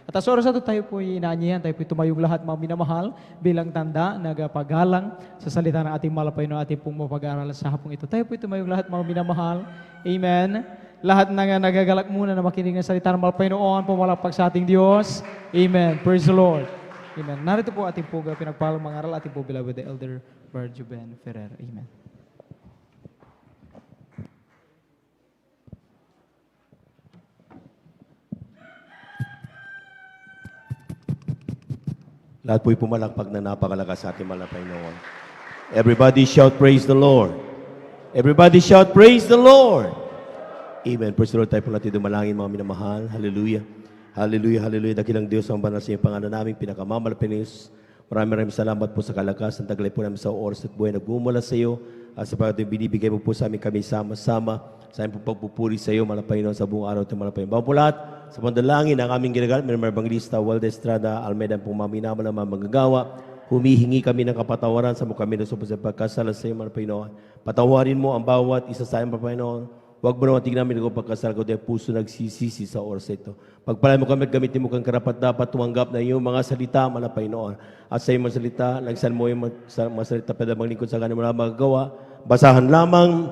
At sa oras na ito, tayo po inaanyayan, tayo po tumayong lahat mga minamahal bilang tanda, nagpagalang sa salita ng ating malapay na ating pong mapag-aaralan sa hapong ito. Tayo po tumayong lahat mga minamahal. Amen. Lahat na nagagalak muna na makinig ng salita ng malapay noon, pumalakpak sa ating Diyos. Amen. Praise the Lord. Amen. Narito po ating po pinagpalang mga aral, ating po beloved Elder Barjuben Ferrer. Amen. Lahat po'y pumalakpak na napakalakas sa ating mahal na Panginoon. Everybody shout, praise the Lord. Everybody shout, praise the Lord. Amen. Praise the Lord. Tayo po natin dumalangin, mga minamahal. Hallelujah. Hallelujah, hallelujah. Dakilang Diyos ang banal sa iyong pangalan namin. Pinakamamalapinius. Maraming salamat po sa kalakasan. Taglay po namin sa oras at buhay. Nagmumula sa iyo. At sa pagkatong binibigay mo po sa amin kami sama-sama. Sa aming pagpupuri sa iyo, mahal na Panginoon, sa buong araw at mahal na Panginoon. Bago po lahat, sa pandalangin ang aming ginagamit, may Evangelista Walde Estrada, Almeida, pong maminaman na mga magagawa. Humihingi kami ng kapatawaran sa mga kami na sa pagkasala sa iyo, mahal na Panginoon. Patawarin mo ang bawat isa sa amin, Panginoon. Huwag mo naman tignan namin kung pagkasala ko dahil puso nagsisisi sa oras ito. Pagpalay mo kami at gamitin mo kang karapat dapat tumanggap na iyong mga salita, mahal na Panginoon. At sa iyong mga salita, lagsan mo yung mga salita pwede maglingkod sa kanila mga magagawa. Basahan lamang,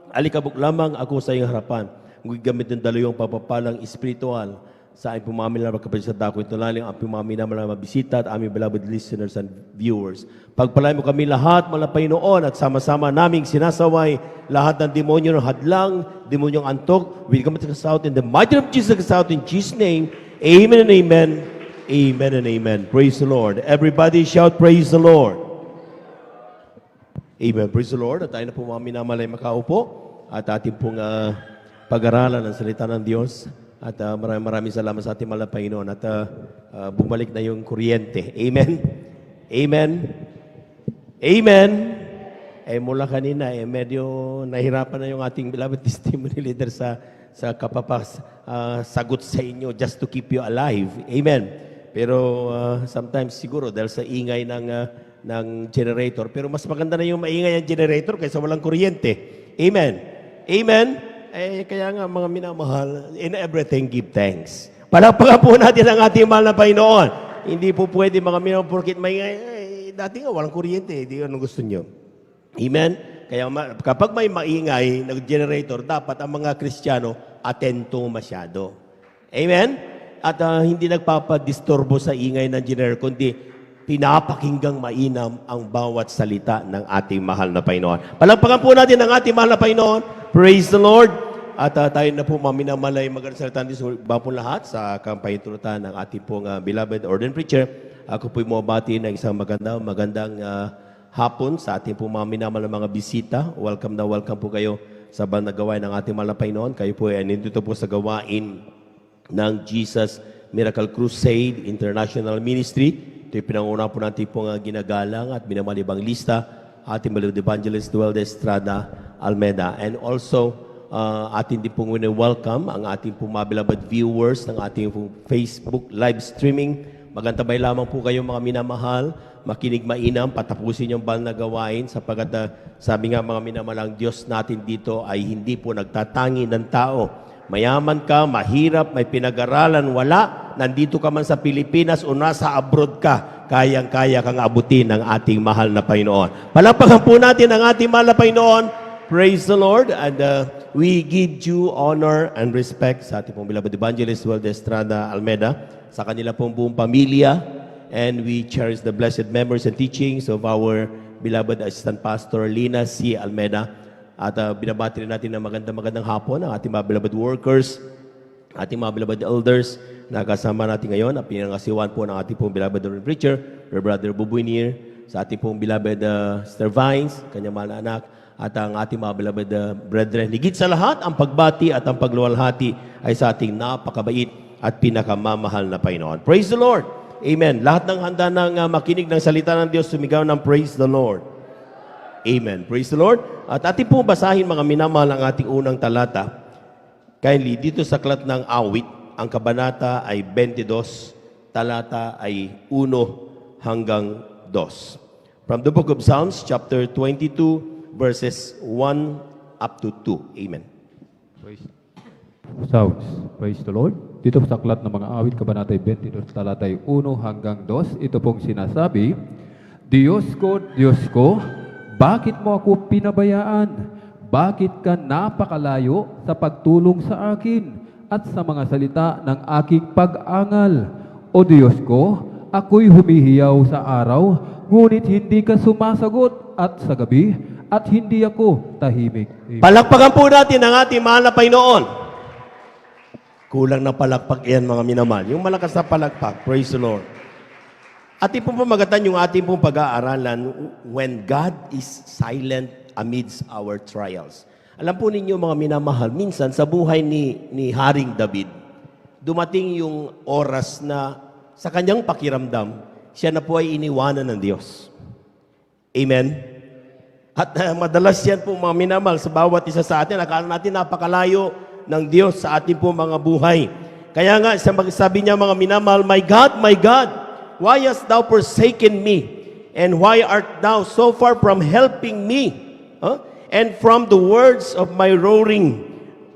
alikabok lamang ako sa iyong harapan. Kung gamit ng dalawang papapalang espiritual sa aming pumamili na magkapatid sa dako. Ito lalim ang pumamili na mga bisita at aming beloved listeners and viewers. Pagpalay mo kami lahat, mahal na Panginoon, at sama-sama naming sinasaway lahat ng demonyo ng hadlang, demonyong antok. We come to the south in the mighty name of Jesus, out in Jesus' name. Amen and amen. Amen and amen. Praise the Lord. Everybody shout, praise the Lord. Amen. Praise the Lord. At tayo na po mga minamalay makaupo. At ating pong pag-aralan ng salita ng Diyos. At maraming salamat sa ating mahal na Panginoon. At bumalik na yung kuryente. Amen. Amen. Amen. Mula kanina, medyo nahirapan na yung ating beloved testimony leader sa sagot sa inyo just to keep you alive. Amen. Pero sometimes siguro dahil sa ingay ng generator. Pero mas maganda na yung maingay ang generator kaysa walang kuryente. Amen. Amen. Kaya nga mga minamahal, in everything give thanks. Palakpakan po natin ang ating mahal na Panginoon. Hindi po pwede mga minamahal porkit maingay. Dati nga walang kuryente. Hindi anong gusto nyo. Amen. Kaya kapag may maingay na generator, dapat ang mga Kristiyano atento masyado. Amen. At hindi nagpapadisturbo sa ingay ng generator, kundi pinapakinggang mainam ang bawat salita ng ating mahal na Panginoon. Palakpakan po natin ang ating mahal na Panginoon. Praise the Lord. At tayo na po maminamalay magsalita ng Diyos ba po lahat sa kampahintulutan ng ating pong beloved ordained preacher. Ako po'y mabati ng isang magandang hapon sa ating pong mga minamahal na mga bisita. Welcome na welcome po kayo sa bandang gawain ng ating mahal na Panginoon. Kayo po ay nandito po sa gawain ng Jesus Miracle Crusade International Ministry. Ito yung pinanguna po natin pong ginagalang at minamalibang lista ating beloved evangelist Walde Estrada Almeida. And also, ating din pong welcome ang ating pong mga beloved viewers ng ating pong Facebook live streaming. Magantabay lamang po kayo mga minamahal, makinig mainam, patapusin yung banal na gawain sapagkat sabi nga mga minamalang Diyos natin dito ay hindi po nagtatangi ng tao. Mayaman ka, mahirap, may pinag-aralan, wala. Nandito ka man sa Pilipinas o nasa abroad ka, kayang-kaya kang abutin ng ating mahal na Panginoon. Palakpakan po natin ang ating mahal na Panginoon. Praise the Lord. And we give due honor and respect sa ating pong beloved evangelist Walde Estrada Almeida, sa kanila pong buong pamilya. And we cherish the blessed memories and teachings of our beloved Assistant Pastor Lina C. Almeida. At binabati rin natin ng magandang hapon ang ating mga beloved workers, ating mga beloved elders na kasama natin ngayon. At pinangasiwan po ng ating pong beloved preacher, Brother Bubuinir, sa ating pong beloved Sister Vines, kanyang mahal na anak, at ang ating mga beloved brethren. Higit sa lahat, ang pagbati at ang pagluwalhati ay sa ating napakabait at pinakamamahal na Panginoon. Praise the Lord! Amen. Lahat ng handa ng makinig ng salita ng Diyos, sumigaw ng praise the Lord. Amen. Praise the Lord. At ating po basahin mga minamahal ang ating unang talata. Kindly, dito sa aklat ng awit, ang kabanata ay 22, talata ay 1 hanggang 2. From the book of Psalms, chapter 22, verses 1 up to 2. Amen. Psalms. Praise the Lord. Dito sa aklat ng mga awit, kabanatay 22, talatay 1 hanggang 2, ito pong sinasabi, Diyos ko, bakit mo ako pinabayaan? Bakit ka napakalayo sa pagtulong sa akin at sa mga salita ng aking pag-angal? O Diyos ko, ako'y humihiyaw sa araw, ngunit hindi ka sumasagot, at sa gabi, at hindi ako tahimik. Amen. Palakpakan po natin ang ating mahal na Panginoon. Kulang na palakpak yan, mga minamahal. Yung malakas na palakpak, praise the Lord. Ating pong pamagatan yung ating pong pag-aaralan, when God is silent amidst our trials. Alam po ninyo, mga minamahal, minsan sa buhay ni Haring David, dumating yung oras na sa kanyang pakiramdam, siya na po ay iniwanan ng Diyos. Amen? At madalas yan po, mga minamahal, sa bawat isa sa atin, akala natin napakalayo ng Diyos sa ating po mga buhay. Kaya nga, sabi niya, mga minamahal, my God, why hast thou forsaken me? And why art thou so far from helping me? And from the words of my roaring,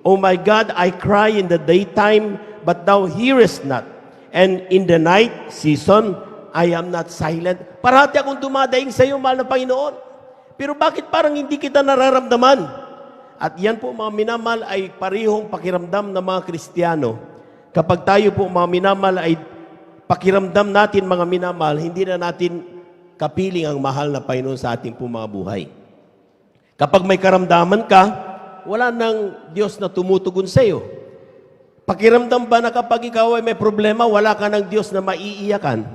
O my God, I cry in the daytime, but thou hearest not. And in the night season, I am not silent. Parati akong dumadaing sa iyo, mahal na Panginoon. Pero bakit parang hindi kita nararamdaman? At yan po, mga minamahal, ay parihong pakiramdam ng mga Kristiyano. Kapag tayo po, mga minamahal, ay pakiramdam natin, mga minamahal, hindi na natin kapiling ang mahal na Panginoon sa ating po mga buhay. Kapag may karamdaman ka, wala nang Diyos na tumutugon sa iyo. Pakiramdam ba na kapag ikaw ay may problema, wala ka ng Diyos na maiiyakan?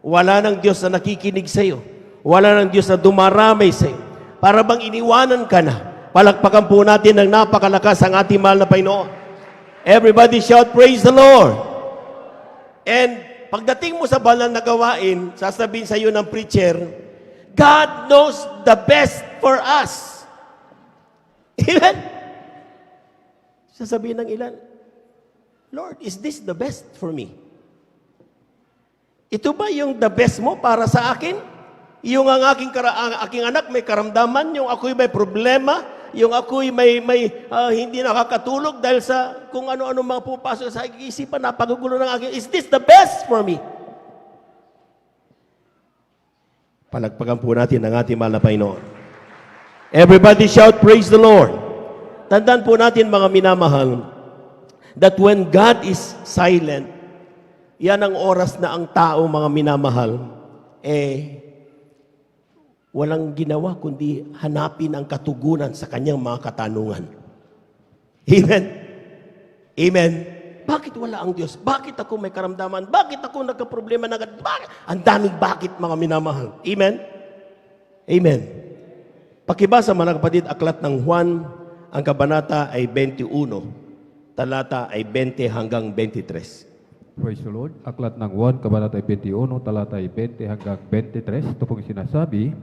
Wala ng Diyos na nakikinig sa iyo? Wala ng Diyos na dumaramay sa iyo? Para bang iniwanan ka na? Palakpakan po natin ng napakalakas ang ating mahal na Panginoon. Everybody shout, praise the Lord! And pagdating mo sa banal na gawain, sasabihin sa iyo ng preacher, God knows the best for us. Amen? Sasabihin ng ilan, Lord, is this the best for me? Ito ba yung the best mo para sa akin? Yung ang aking anak may karamdaman, yung ako'y may problema, yung ako'y may hindi nakakatulog dahil sa kung ano-ano mga pupasok sa aking isipan, napagugulo ng aking, is this the best for me? Palagpagan po natin ang ating mahal na Panginoon. Everybody shout, praise the Lord. Tandaan po natin, mga minamahal, that when God is silent, yan ang oras na ang tao, mga minamahal, walang ginawa kundi hanapin ang katugunan sa kanyang mga katanungan. Amen? Amen? Bakit wala ang Diyos? Bakit ako may karamdaman? Bakit ako nagka-problema na? Bakit? Ang daming bakit, mga minamahal. Amen? Amen. Pakibasa, mga kapatid, aklat ng Juan, ang kabanata ay 21, talata ay 20 hanggang 23. Praise the Lord. Aklat ng 1, kabanata 21, talata 20 hanggang 23. Ito pong sinasabi,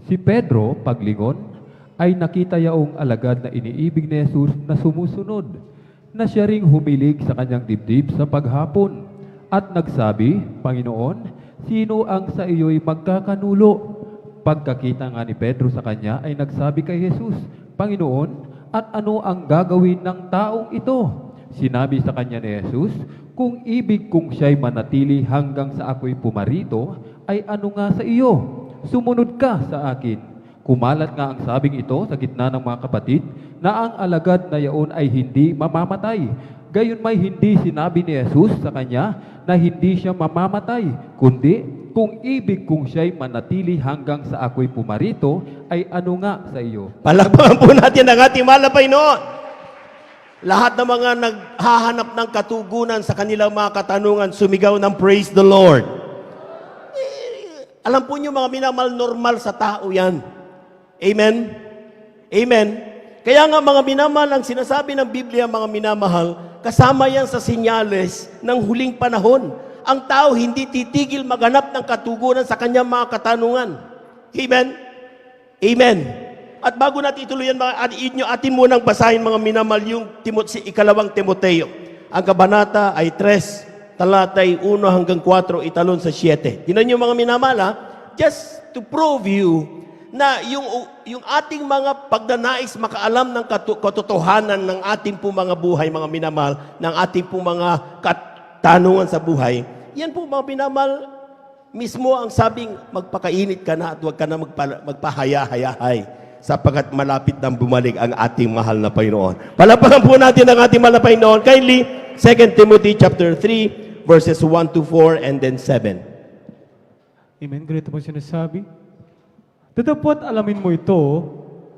si Pedro, paglingon, ay nakita yaong alagad na iniibig ni Jesus na sumusunod, na siya ring humilig sa kanyang dibdib sa paghapon, at nagsabi, Panginoon, sino ang sa iyo'y magkakanulo? Pagkakita nga ni Pedro sa kanya, ay nagsabi kay Jesus, Panginoon, at ano ang gagawin ng taong ito? Sinabi sa kanya ni Jesus, kung ibig kong siya'y manatili hanggang sa ako'y pumarito, ay ano nga sa iyo? Sumunod ka sa akin. Kumalat nga ang sabing ito sa gitna ng mga kapatid na ang alagad na yaon ay hindi mamamatay. Gayon may hindi sinabi ni Jesus sa kanya na hindi siya mamamatay, kundi kung ibig kong siya'y manatili hanggang sa ako'y pumarito, ay ano nga sa iyo? Palakpakan po natin ang ating mahal na Panginoon. Lahat ng mga naghahanap ng katugunan sa kanilang mga katanungan, sumigaw ng praise the Lord. Alam po niyo, mga minamahal, normal sa tao yan. Amen? Amen? Kaya nga, mga minamahal, ang sinasabi ng Biblia, mga minamahal, kasama yan sa sinyales ng huling panahon. Ang tao hindi titigil maghanap ng katugunan sa kanyang mga katanungan. Amen? Amen? At bago natin ituloy yan, atin munang basahin, mga minamahal, yung ikalawang Timoteo. Ang kabanata ay 3, talatay 1 hanggang 4, italon sa 7. Tingnan niyo, mga minamahal, just to prove you na yung ating mga pagnanais makaalam ng katotohanan ng ating po mga buhay, mga minamahal, ng ating po mga katanungan sa buhay, yan po mga minamahal, mismo ang sabing magpakainit ka na at huwag ka na magpahaya-hayahay sapagkat malapit nang bumalik ang ating mahal na Panginoon. Palapakan po natin ang ating mahal na Panginoon. Kindly, 2 Timothy chapter 3, verses 1 to 4 and then 7. Amen. Ganito po sinasabi. Datapwat alamin mo ito,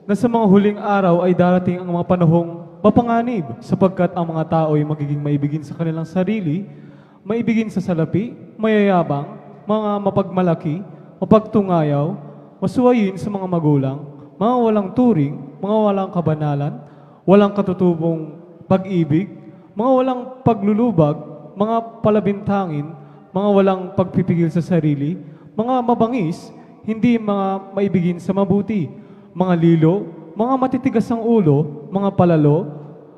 na sa mga huling araw ay darating ang mga panahong mapanganib, sapagkat ang mga tao ay magiging maibigin sa kanilang sarili, maibigin sa salapi, mayayabang, mga mapagmalaki, mapagtungayaw, masuwayin sa mga magulang, mga walang turing, mga walang kabanalan, walang katutubong pag-ibig, mga walang paglulubag, mga palabintangin, mga walang pagpipigil sa sarili, mga mabangis, hindi mga maibigin sa mabuti, mga lilo, mga matitigas ang ulo, mga palalo,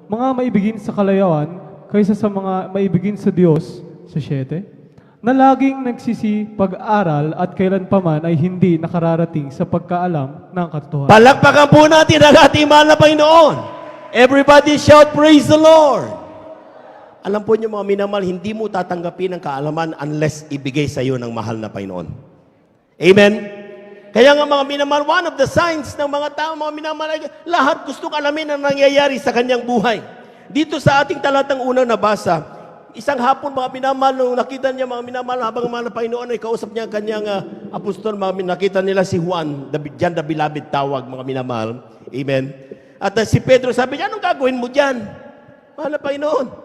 mga maibigin sa kalayawan, kaysa sa mga maibigin sa Diyos, sa 7, na laging nagsisipag-aral at kailanpaman ay hindi nakararating sa pagkaalam ng katotohanan. Palakpakan po natin ang ating mahal na Panginoon. Everybody shout, praise the Lord. Alam po niyo mga minamahal, hindi mo tatanggapin ang kaalaman unless ibigay sa iyo ng mahal na Panginoon. Amen? Kaya nga mga minamahal, one of the signs ng mga tao, mga minamahal, lahat gustong alamin ang nangyayari sa kanyang buhay. Dito sa ating talatang unang nabasa, isang hapon mga minamahal, nung nakita niya mga minamahal, habang mahal na Panginoon ay kausap niya ang kanyang apostol, nakita nila si Juan, John the Beloved tawag mga minamahal. Amen? At si Pedro sabi niya, anong gagawin mo dyan? Mahal na Panginoon.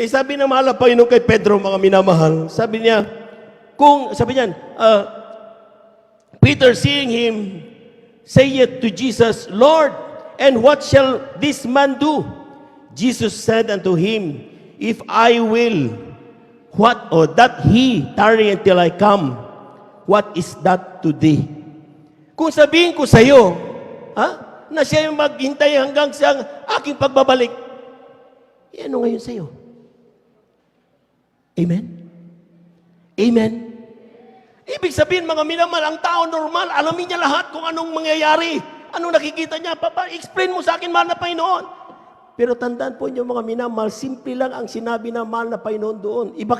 Sabi ng mahal na Panginoon kay Pedro, mga minamahal, sabi niya, Peter, seeing him, saith to Jesus, Lord, and what shall this man do? Jesus said unto him, if I will, that he tarry until I come, what is that to thee? Kung sabihin ko sa iyo, na siya yung maghintay hanggang sa aking pagbabalik, ano ngayon sa iyo? Amen? Amen? Ibig sabihin, mga minamahal, ang tao normal, alamin niya lahat kung anong mangyayari. Anong nakikita niya? Papa, explain mo sa akin, mahal na Panginoon. Pero tandaan po niyo, mga minamahal, simple lang ang sinabi ng mahal na Panginoon doon. Iba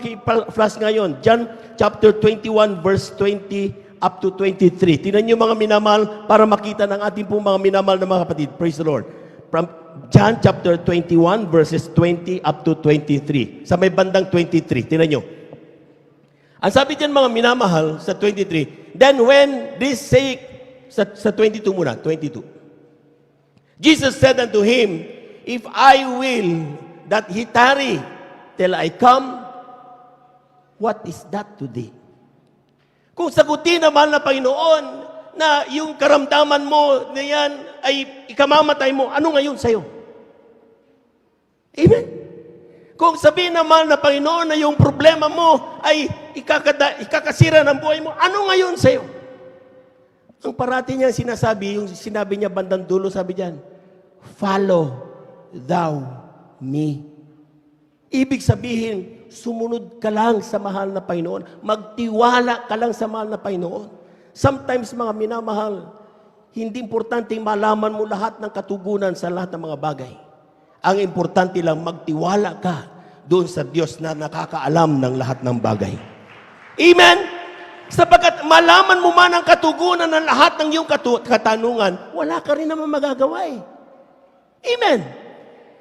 flash ngayon. John chapter 21, verse 20 up to 23. Tingnan niyo mga minamahal para makita ng ating pong mga minamahal na mga kapatid. Praise the Lord. From John chapter 21, verses 20 up to 23. Sa may bandang 23. Tingnan niyo. Ang sabi diyan mga minamahal sa 23, then when this say, sa 22 muna, 22. Jesus said unto him, if I will that he tarry till I come, what is that to thee? Kung sagutin na mahal na Panginoon na yung karamdaman mo na yan ay ikamamatay mo, ano ngayon sa'yo? Amen? Kung sabihin na mahal na Panginoon na yung problema mo ay ikakasira ng buhay mo, ano ngayon sa'yo? Ang parati niya sinasabi, yung sinabi niya bandang dulo, sabi diyan, follow thou me. Ibig sabihin, sumunod ka lang sa mahal na Panginoon. Magtiwala ka lang sa mahal na Panginoon. Sometimes, mga minamahal, hindi importanteng malaman mo lahat ng katugunan sa lahat ng mga bagay. Ang importante lang, magtiwala ka doon sa Diyos na nakakaalam ng lahat ng bagay. Amen? Sapagkat malaman mo man ang katugunan ng lahat ng iyong katanungan, wala ka rin naman magagawa eh. Amen?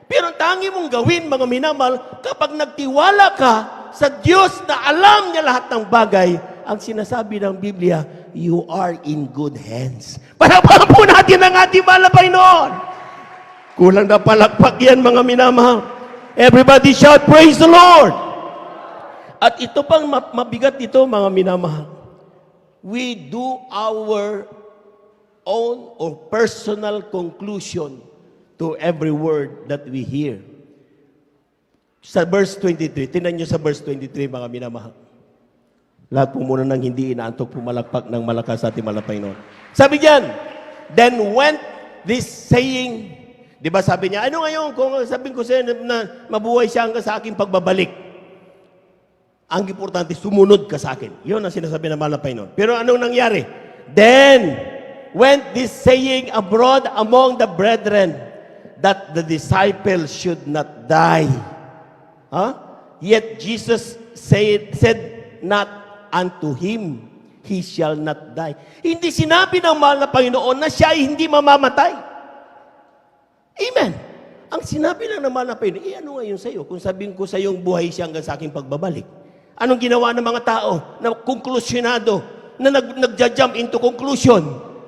Pero ang tangi mong gawin, mga minamahal, kapag nagtiwala ka sa Diyos na alam niya lahat ng bagay, ang sinasabi ng Biblia, you are in good hands. Palapakan po natin ang ating mahal na Panginoon. Kulang na palakpak yan, mga minamahal. Everybody shout, praise the Lord! At ito pang mabigat ito, mga minamahal. We do our own or personal conclusion to every word that we hear. Sa verse 23, tingnan nyo sa verse 23, mga minamahal. Lahat po muna nang hindi inaantok pumalakpak ng malakas sa ating mahal na Panginoon. Sabi diyan, then went this saying, di ba sabi niya, ano ngayon kung sabihin ko sa na mabuhay siya hanggang sa aking pagbabalik? Ang importante, sumunod ka sa akin. Yun ang sinasabi ng mahal na Panginoon. Pero anong nangyari? Then, went this saying abroad among the brethren, that the disciples should not die. Huh? Yet Jesus said not unto him, he shall not die. Hindi sinabi ng mahal na Panginoon na siya ay hindi mamamatay. Amen. Ang sinabi lang ng mahal na Panginoon, ano ngayon sa'yo? Kung sabihin ko sa iyong buhay siya hanggang sa aking pagbabalik. Anong ginawa ng mga tao na konklusyonado, na nagja-jump into conclusion?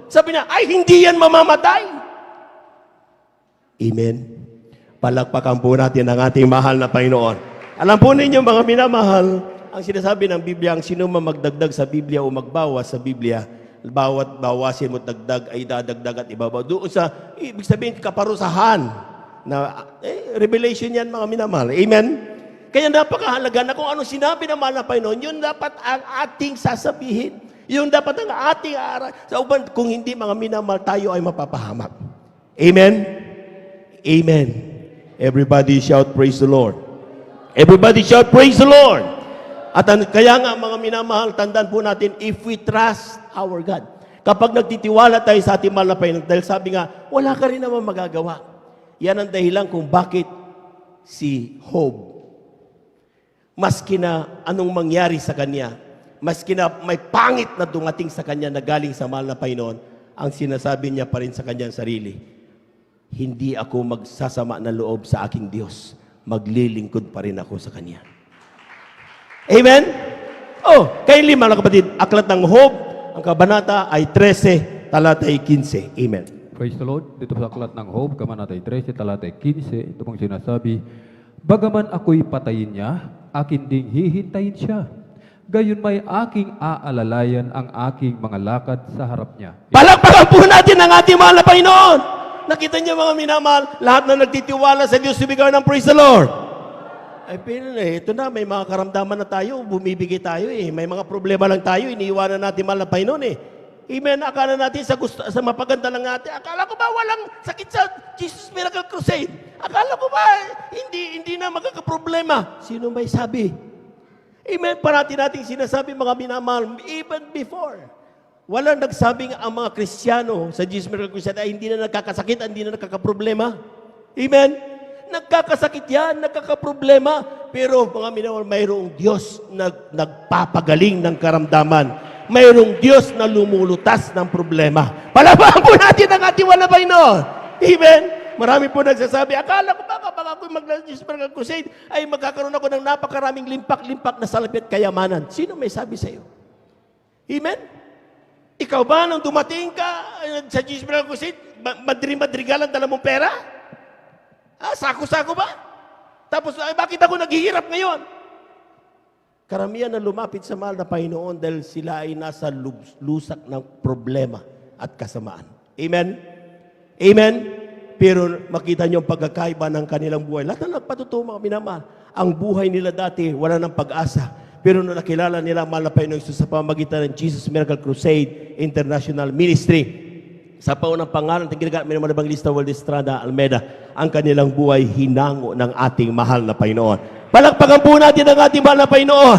Sabi na, ay hindi yan mamamatay. Amen. Palakpakan po natin ang ating mahal na Panginoon. Alam po ninyo mga minamahal, ang sinasabi ng Biblia, ang sino man magdagdag sa Biblia o magbawas sa Biblia, bawat bawasin mo dagdag ay dadagdag at ibabaw. Doon sa, ibig sabihin, kaparusahan. Revelation yan mga minamahal. Amen? Kaya napakahalaga na kung ano sinabi ng mahal na Panginoon, yun dapat ang ating sasabihin. Yun dapat ang ating aral. Sa uban, kung hindi mga minamahal, tayo ay mapapahamak. Amen? Amen. Everybody shout, praise the Lord. Everybody shout, praise the Lord. At kaya nga mga minamahal, tandaan po natin, if we trust our God. Kapag nagtitiwala tayo sa ating mahal na Panginoon, dahil sabi nga, wala ka rin naman magagawa. Yan ang dahilan kung bakit si Job, maski na anong mangyari sa kanya, maski na may pangit na dumating sa kanya na galing sa mahal na Panginoon, ang sinasabi niya pa rin sa kanyang sarili, hindi ako magsasama ng loob sa aking Diyos. Maglilingkod pa rin ako sa Kanya. Amen? Kayo lima mga kapatid, aklat ng Job, ang kabanata ay 13, talatay 15. Amen. Praise the Lord. Dito sa aklat ng Job, kabanata 13, talatay 15, ito pong sinasabi, bagaman ako'y patayin niya, akin ding hihintayin siya. Gayon may aking aalalayan ang aking mga lakad sa harap niya. Palakpakan po natin ang ating mahal na Panginoon. Nakita niyo mga minamahal, lahat na nagtitiwala sa Diyos, sumigaw ng praise the Lord. Ay, pero ito na, may mga karamdaman na tayo, bumibigay tayo may mga problema lang tayo, iniiwanan natin mahal na Panginoon Amen, akala natin sa mapaganda lang natin, akala ko ba walang sakit sa Jesus Miracle Crusade? Akala ko ba hindi na magkakaproblema? Sino may sabi? Amen, parati nating sinasabi mga minamahal, even before. Walang nagsabing ang mga Kristiyano sa Jesus Miracle Crusade ay hindi na nagkakasakit, hindi na nagkakaproblema. Amen? Nagkakasakit yan, nagkakaproblema. Pero mga minamahal, mayroong Diyos na nagpapagaling ng karamdaman. Mayroong Diyos na lumulutas ng problema. Palabahan po natin ang ating wala Panginoon. Amen? Marami po nagsasabi, akala ko ba kapag ako'y mag-Jesus Miracle Crusade ay magkakaroon ako ng napakaraming limpak-limpak na salapi at kayamanan. Sino may sabi sa iyo? Amen? Ikaw ba, nung dumating ka sa Jesus Miracle Crusade, madrigalan dala mong pera? Sako-sako ba? Tapos, bakit ako naghihirap ngayon? Karamihan na lumapit sa mahal na Panginoon dahil sila ay nasa lusak ng problema at kasamaan. Amen? Amen? Pero makita niyo ang pagkakaiba ng kanilang buhay. Lahat na nagpatutuwa mga minamahal. Ang buhay nila dati, wala ng pag-asa. Pero nung nakilala nila ang mahal na Panginoon sa pamamagitan ng Jesus Miracle Crusade International Ministry, sa paunang pangalan ng ginagamit ng Evangelista Waldo Estrada Almeida, ang kanilang buhay hinango ng ating mahal na Panginoon. Palakpakan po natin ang ating mahal na Panginoon.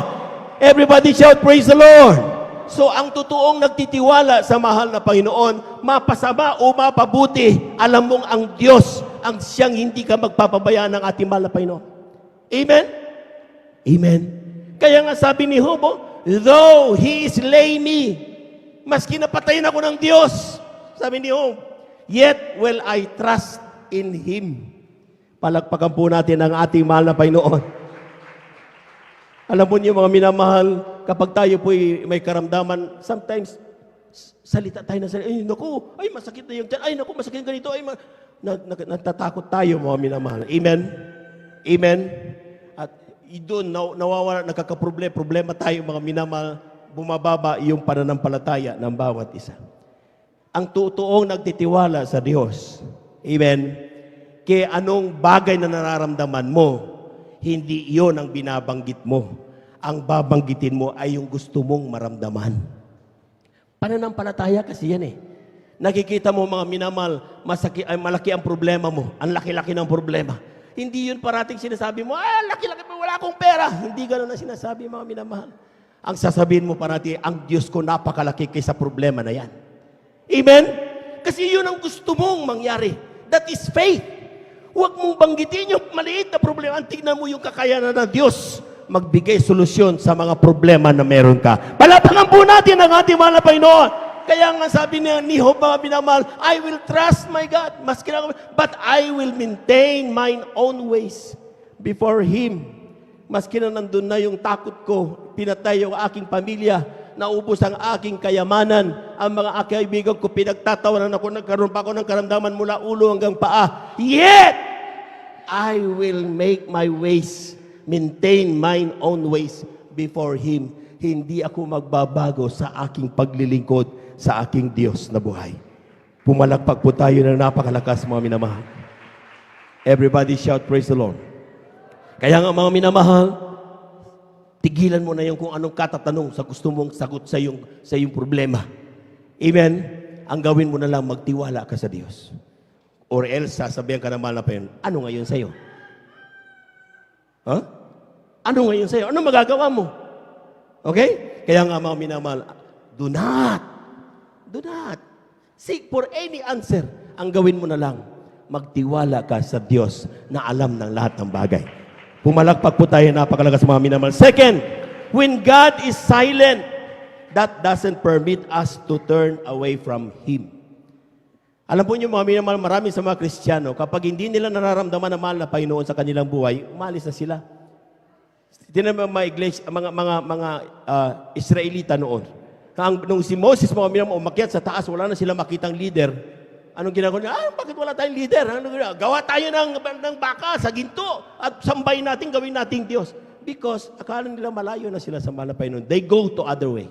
Everybody shout, praise the Lord. So, ang totoong nagtitiwala sa mahal na Panginoon, mapasama o mapabuti, alam mong ang Diyos ang siyang hindi ka magpapabayaan ng ating mahal na Panginoon. Amen? Amen. Kaya nga sabi ni Job, though he is slay me, maski napatayin ako ng Diyos, sabi ni Job, yet will I trust in Him. Palakpakan po natin ang ating mahal na Panginoon. Alam mo niyo mga minamahal, kapag tayo po may karamdaman, sometimes, salita tayo na salita, ay naku, ay masakit na yung tiyan, ay naku, masakit ganito, ay natatakot tayo mga minamahal. Amen? Amen? At doon, nawawala, nagkakaproblema tayo mga minamahal, bumababa yung pananampalataya ng bawat isa. Ang totoong nagtitiwala sa Diyos, amen, kaya anong bagay na nararamdaman mo, hindi iyon ang binabanggit mo. Ang babanggitin mo ay yung gusto mong maramdaman. Pananampalataya kasi yan Nakikita mo mga minamahal, malaki ang problema mo, ang laki-laki ng problema. Hindi yun parating sinasabi mo, laki-laki mo, wala akong pera. Hindi gano'n na sinasabi mga minamahal. Ang sasabihin mo parati, ang Diyos ko napakalaki kaysa problema na yan. Amen? Kasi yun ang gusto mong mangyari. That is faith. Huwag mong banggitin yung maliit na problema. Tingnan mo yung kakayanan ng Diyos magbigay solusyon sa mga problema na meron ka. Palapakan po natin ang ating mahal na Panginoon. Kaya nga sabi niya ni Job, mga minamahal, I will trust my God, but I will maintain mine own ways before Him. Maski na nandun na yung takot ko, pinatay yung aking pamilya, naubos ang aking kayamanan, ang mga aking kaibigan ko, pinagtatawanan ako, nagkaroon pa ako ng karamdaman mula ulo hanggang paa. Yet, I will make my ways, maintain mine own ways before Him. Hindi ako magbabago sa aking paglilingkod sa aking Diyos na buhay. Pumalakpak po tayo ng napakalakas, mga minamahal. Everybody shout, praise the Lord. Kaya nga, mga minamahal, tigilan mo na yung kung anong katatanong sa gusto mong sagot sa iyong problema. Amen? Ang gawin mo na lang, magtiwala ka sa Diyos. Or else, sasabihan ka naman na pa yun, ano ngayon sa'yo? Huh? Ano ngayon sa'yo? Ano magagawa mo? Okay? Kaya nga, mga minamahal, do not seek for any answer. Ang gawin mo na lang, magtiwala ka sa Diyos na alam ng lahat ng bagay. Pumalakpak po tayo, napakalakas, mga minamahal. Second, when God is silent, that doesn't permit us to turn away from Him. Alam po niyo, mga minamahal, marami sa mga Kristiyano, kapag hindi nila nararamdaman na mahal na Panginoon sa kanilang buhay, umalis na sila. Tinan mo mga iglesia, mga Israelita noon. Nung si Moses, mga minamahal, umakyat sa taas, wala na sila makitang leader. Anong ginagawa niya? Bakit wala tayong leader? Gawa tayo ng baka sa ginto at sambahin natin, gawin nating Diyos. Because akala nila malayo na sila sa mahal na Panginoon. They go to other way.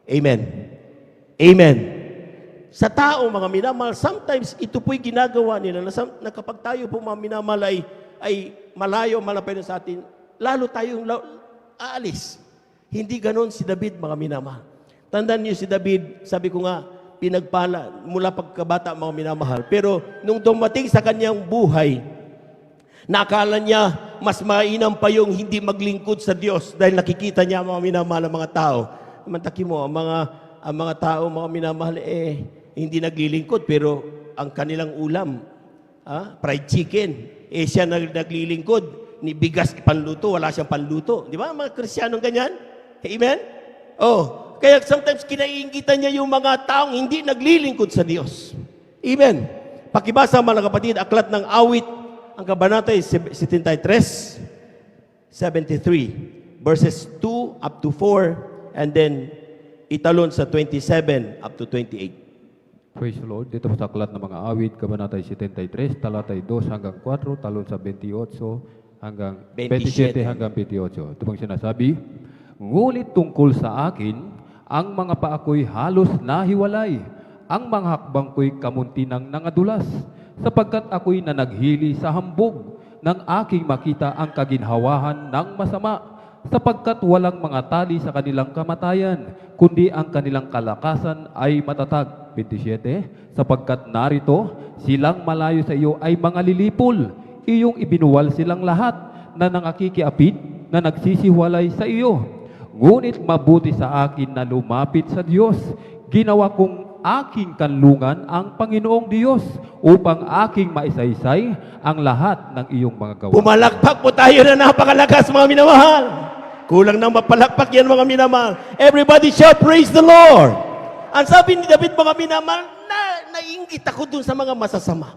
Amen. Amen. Sa tao, mga minamahal, sometimes ito po'y ginagawa nila na kapag tayo po, mga minamahal, ay malayo, malapay na sa atin, lalo tayong aalis. Hindi ganon si David, mga minamahal. Tandaan niyo si David, sabi ko nga, pinagpala mula pagkabata, mga minamahal. Pero nung dumating sa kanyang buhay, nakala niya mas mainam pa yung hindi maglingkod sa Diyos dahil nakikita niya, mga minamahal, ang mga tao. Mantaki mo, ang mga tao, mga minamahal, hindi naglilingkod, pero ang kanilang ulam, fried chicken, siya naglilingkod, ni bigas panluto, wala siyang panluto. Di ba, mga Kristiyanong ganyan? Amen? Kaya sometimes kinaiingitan niya yung mga taong hindi naglilingkod sa Diyos. Amen? Pakibasa, mga kapatid, aklat ng awit, ang kabanata ay 73, 73, verses 2 up to 4, and then italon sa 27 up to 28. Praise the Lord. Dito po sa aklat ng mga awit, kabanata 73, talatay 2 hanggang 4, talon sa 28 hanggang 27 hanggang 28. Ito pang sinasabi, ngulit tungkol sa akin, ang mga paa ko'y halos nahiwalay, ang mga hakbang ko'y kamuntinang nangadulas, sapagkat ako'y nanaghili sa hambog, nang aking makita ang kaginhawahan ng masama, sapagkat walang mga tali sa kanilang kamatayan, kundi ang kanilang kalakasan ay matatag. 27, sapagkat narito, silang malayo sa iyo ay mga lilipol, iyong ibinuwal silang lahat, na nangakikiapid, na nagsisiwalay sa iyo. Ngunit mabuti sa akin na lumapit sa Diyos, ginawa kong aking kanlungan ang Panginoong Diyos, upang aking maisaysay ang lahat ng iyong mga gawa. Pumalakpak po tayo na napakalakas, mga minamahal. Kulang nang mapalakpak yan, mga minamahal. Everybody shout, praise the Lord. Ang sabi ni David, mga minamahal, nainggit ako dun sa mga masasama.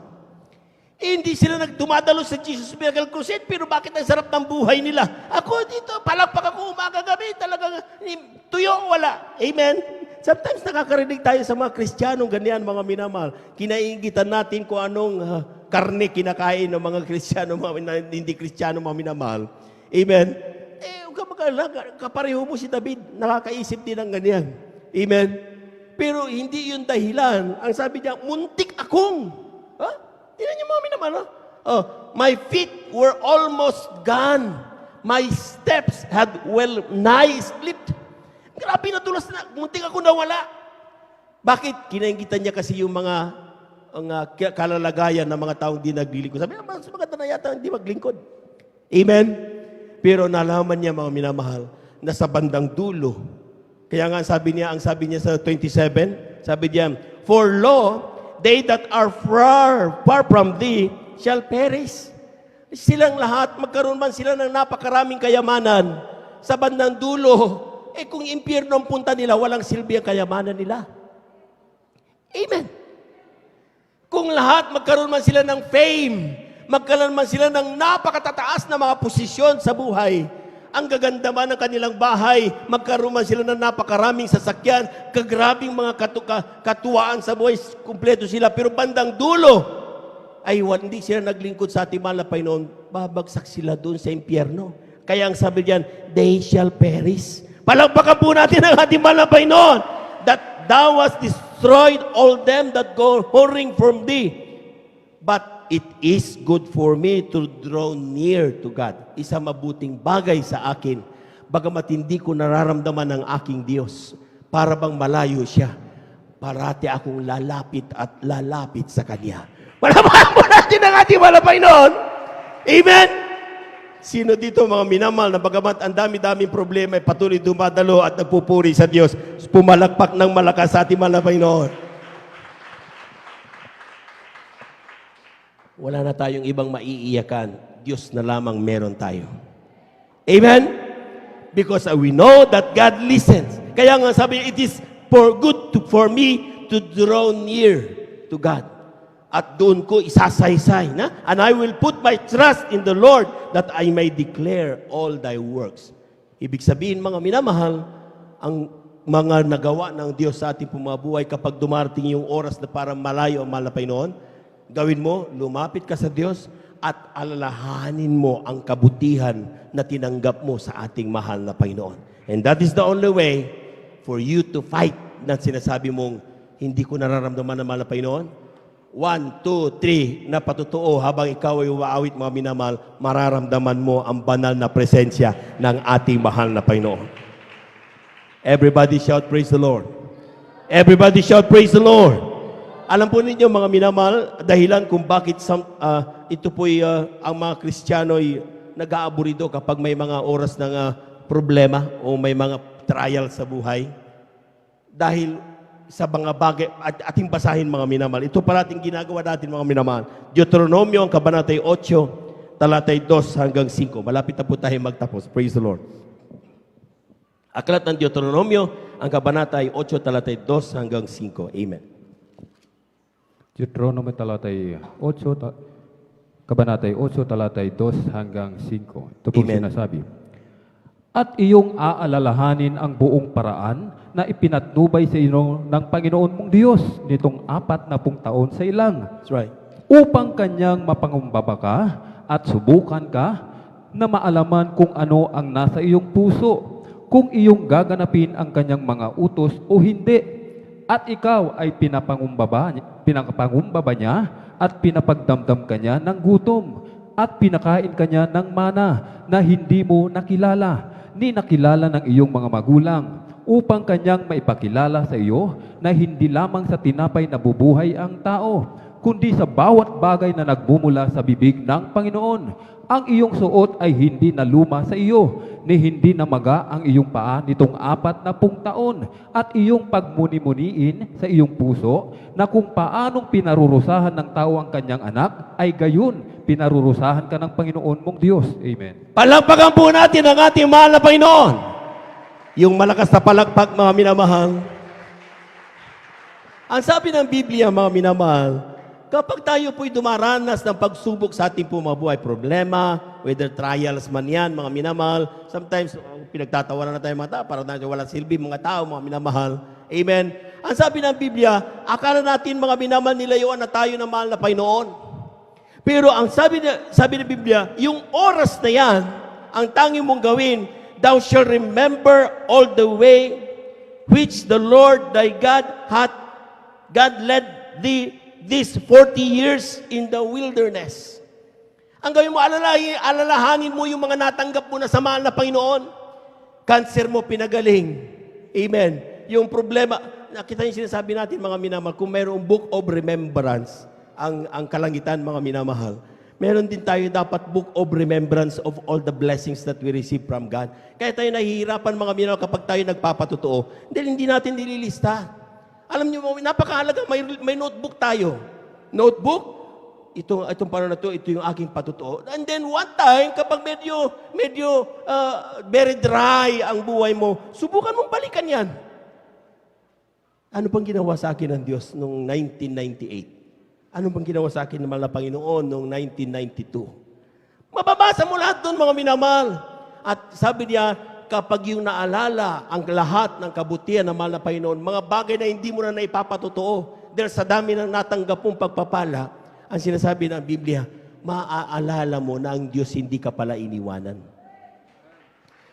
Hindi sila nagdumadalo sa Jesus Miracle Crusade, pero bakit ang sarap ng buhay nila? Ako dito, palakpak ako umaga gabi, talagang tuyo wala. Amen? Sometimes nakakarinig tayo sa mga Kristiyanong ganyan, mga minamahal. Kinainggitan natin kung anong karne kinakain ng mga Kristiyano, mga hindi Kristiyano, mga minamahal. Amen? Kapareho mo si David, nakakaisip din ng ganyan. Amen? Pero hindi yun dahilan. Ang sabi niya, muntik akong. Tingnan niyo, mga minamahal. My feet were almost gone. My steps had well nigh slipped. Grabe na tulas na. Muntik ako nawala. Bakit? Kinaingitan niya kasi yung mga kalalagayan ng mga taong di naglilingkod. Sabi, mas maganda na yata hindi maglingkod. Amen? Pero nalaman niya, mga minamahal, na sa bandang dulo, kaya nga ang sabi niya sa 27, sabi niya, For lo, they that are far from thee shall perish. Silang lahat, magkaroon man sila ng napakaraming kayamanan, sa bandang dulo, kung impyerno ang punta nila, walang silbi ang kayamanan nila. Amen. Kung lahat magkaroon man sila ng fame, magkaroon man sila ng napakatataas na mga posisyon sa buhay, ang gaganda man ng kanilang bahay, magkaroon man sila ng napakaraming sasakyan, kagrabing mga katuwaan sa buhay, kumpleto sila, pero bandang dulo, ay hindi sila naglingkod sa ating mahal na Panginoon, babagsak sila doon sa impyerno. Kaya ang sabi diyan, they shall perish. Palakpakan po natin ang ating mahal na Panginoon, that thou hast destroyed all them that go whoring from thee. But it is good for me to draw near to God. Isa mabuting bagay sa akin, bagamat hindi ko nararamdaman ang aking Diyos, para bang malayo siya, parati akong lalapit at lalapit sa Kanya. Malabahan po natin ang ating malapay noon. Amen? Sino dito mga minamahal na bagamat ang dami-daming problema ay patuloy dumadalo at nagpupuri sa Diyos, pumalakpak ng malakas sa ating malapay noon? Wala na tayong ibang maiiyakan. Diyos na lamang meron tayo. Amen? Because we know that God listens. Kaya nga sabi, it is for good for me to draw near to God. At doon ko isasaysay. Na? And I will put my trust in the Lord that I may declare all thy works. Ibig sabihin, mga minamahal, ang mga nagawa ng Diyos sa ating pumabuhay kapag dumarating yung oras na parang malayo ang mahal na Panginoon, gawin mo, lumapit ka sa Diyos at alalahanin mo ang kabutihan na tinanggap mo sa ating mahal na Panginoon. And that is the only way for you to fight na sinasabi mong, hindi ko nararamdaman ang mahal na Panginoon. 1, 2, 3, na patotoo habang ikaw ay umaawit mga minamahal, mararamdaman mo ang banal na presensya ng ating mahal na Panginoon. Everybody shout, praise the Lord. Everybody shout, praise the Lord. Alam po ninyo mga minamahal, dahilan kung bakit ito po'y ang mga Kristiyano ay nag-aaburido kapag may mga oras ng problema o may mga trial sa buhay. Dahil sa mga bagay, at ating basahin mga minamahal. Ito pala ating ginagawa natin mga minamahal. Deuteronomio, ang kabanatay 8, talatay 2 hanggang 5. Malapit na po tayo magtapos. Praise the Lord. Aklat ng Deuteronomio, ang kabanatay 8, talatay 2 hanggang 5. Amen. Deuteronomio talatay 8, kabanatay 8, talatay 2 hanggang 5. Ito po Amen. sinasabi. At iyong aalalahanin ang buong paraan na ipinatnubay sa iyo ng Panginoon mong Diyos nitong 40 taon sa ilang, That's right. upang kanyang mapangumbaba ka at subukan ka na maalaman kung ano ang nasa iyong puso, kung iyong gaganapin ang kanyang mga utos o hindi. At ikaw ay pinapangumbaba niya at pinapagdamdam kanya ng gutom at pinakain kanya ng mana na hindi mo nakilala, ni nakilala ng iyong mga magulang, upang kanyang maipakilala sa iyo na hindi lamang sa tinapay na bubuhay ang tao, kundi sa bawat bagay na nagbumula sa bibig ng Panginoon. Ang iyong suot ay hindi na luma sa iyo, ni hindi namaga ang iyong paa nitong 40 taon, at iyong pagmuni-muniin sa iyong puso na kung paanong pinarurusahan ng tao ang kanyang anak, ay gayon pinarurusahan ka ng Panginoon mong Diyos. Amen. Palakpakan po natin ang ating mahal na Panginoon. Yung malakas na palakpak, mga minamahal. Ang sabi ng Biblia, mga minamahal, kapag tayo po'y dumaranas ng pagsubok sa ating pumabuhay, problema, whether trials man yan, mga minamahal, sometimes pinagtatawanan na tayo mga tao, para natin walang silbi, mga tao, mga minamahal. Amen. Ang sabi ng Biblia, akala natin mga minamahal nilayuan na tayo ng mahal na Panginoon. Pero ang sabi ng Biblia, yung oras na yan, ang tanging mong gawin, thou shalt remember all the way which the Lord thy God led thee these 40 years in the wilderness. Ang gawin mo, alalahanin mo yung mga natanggap mo na sa mahal na Panginoon. Cancer mo pinagaling. Amen. Yung problema, nakita yung sinasabi natin mga minamahal, kung mayroong book of remembrance, ang kalangitan mga minamahal, meron din tayo dapat book of remembrance of all the blessings that we receive from God. Kaya tayo nahihirapan mga minamahal kapag tayo nagpapatotoo. Dahil hindi natin nililista. Alam niyo, napakahalaga, may notebook tayo. Notebook, itong panahon na ito yung aking patutuo. And then one time, kapag medyo very dry ang buhay mo, subukan mong balikan yan. Ano pang ginawa sa akin ng Diyos noong 1998? Ano pang ginawa sa akin ng mahal na Panginoon noong 1992? Mababasa mo lahat doon, mga minamahal. At sabi niya, kapag yung naalala ang lahat ng kabutihan ng mahal na Panginoon, mga bagay na hindi mo na naipapatotoo, dahil sa dami ng natanggap mong pagpapala, ang sinasabi ng Biblia, maaalala mo na ang Diyos hindi ka pala iniwanan.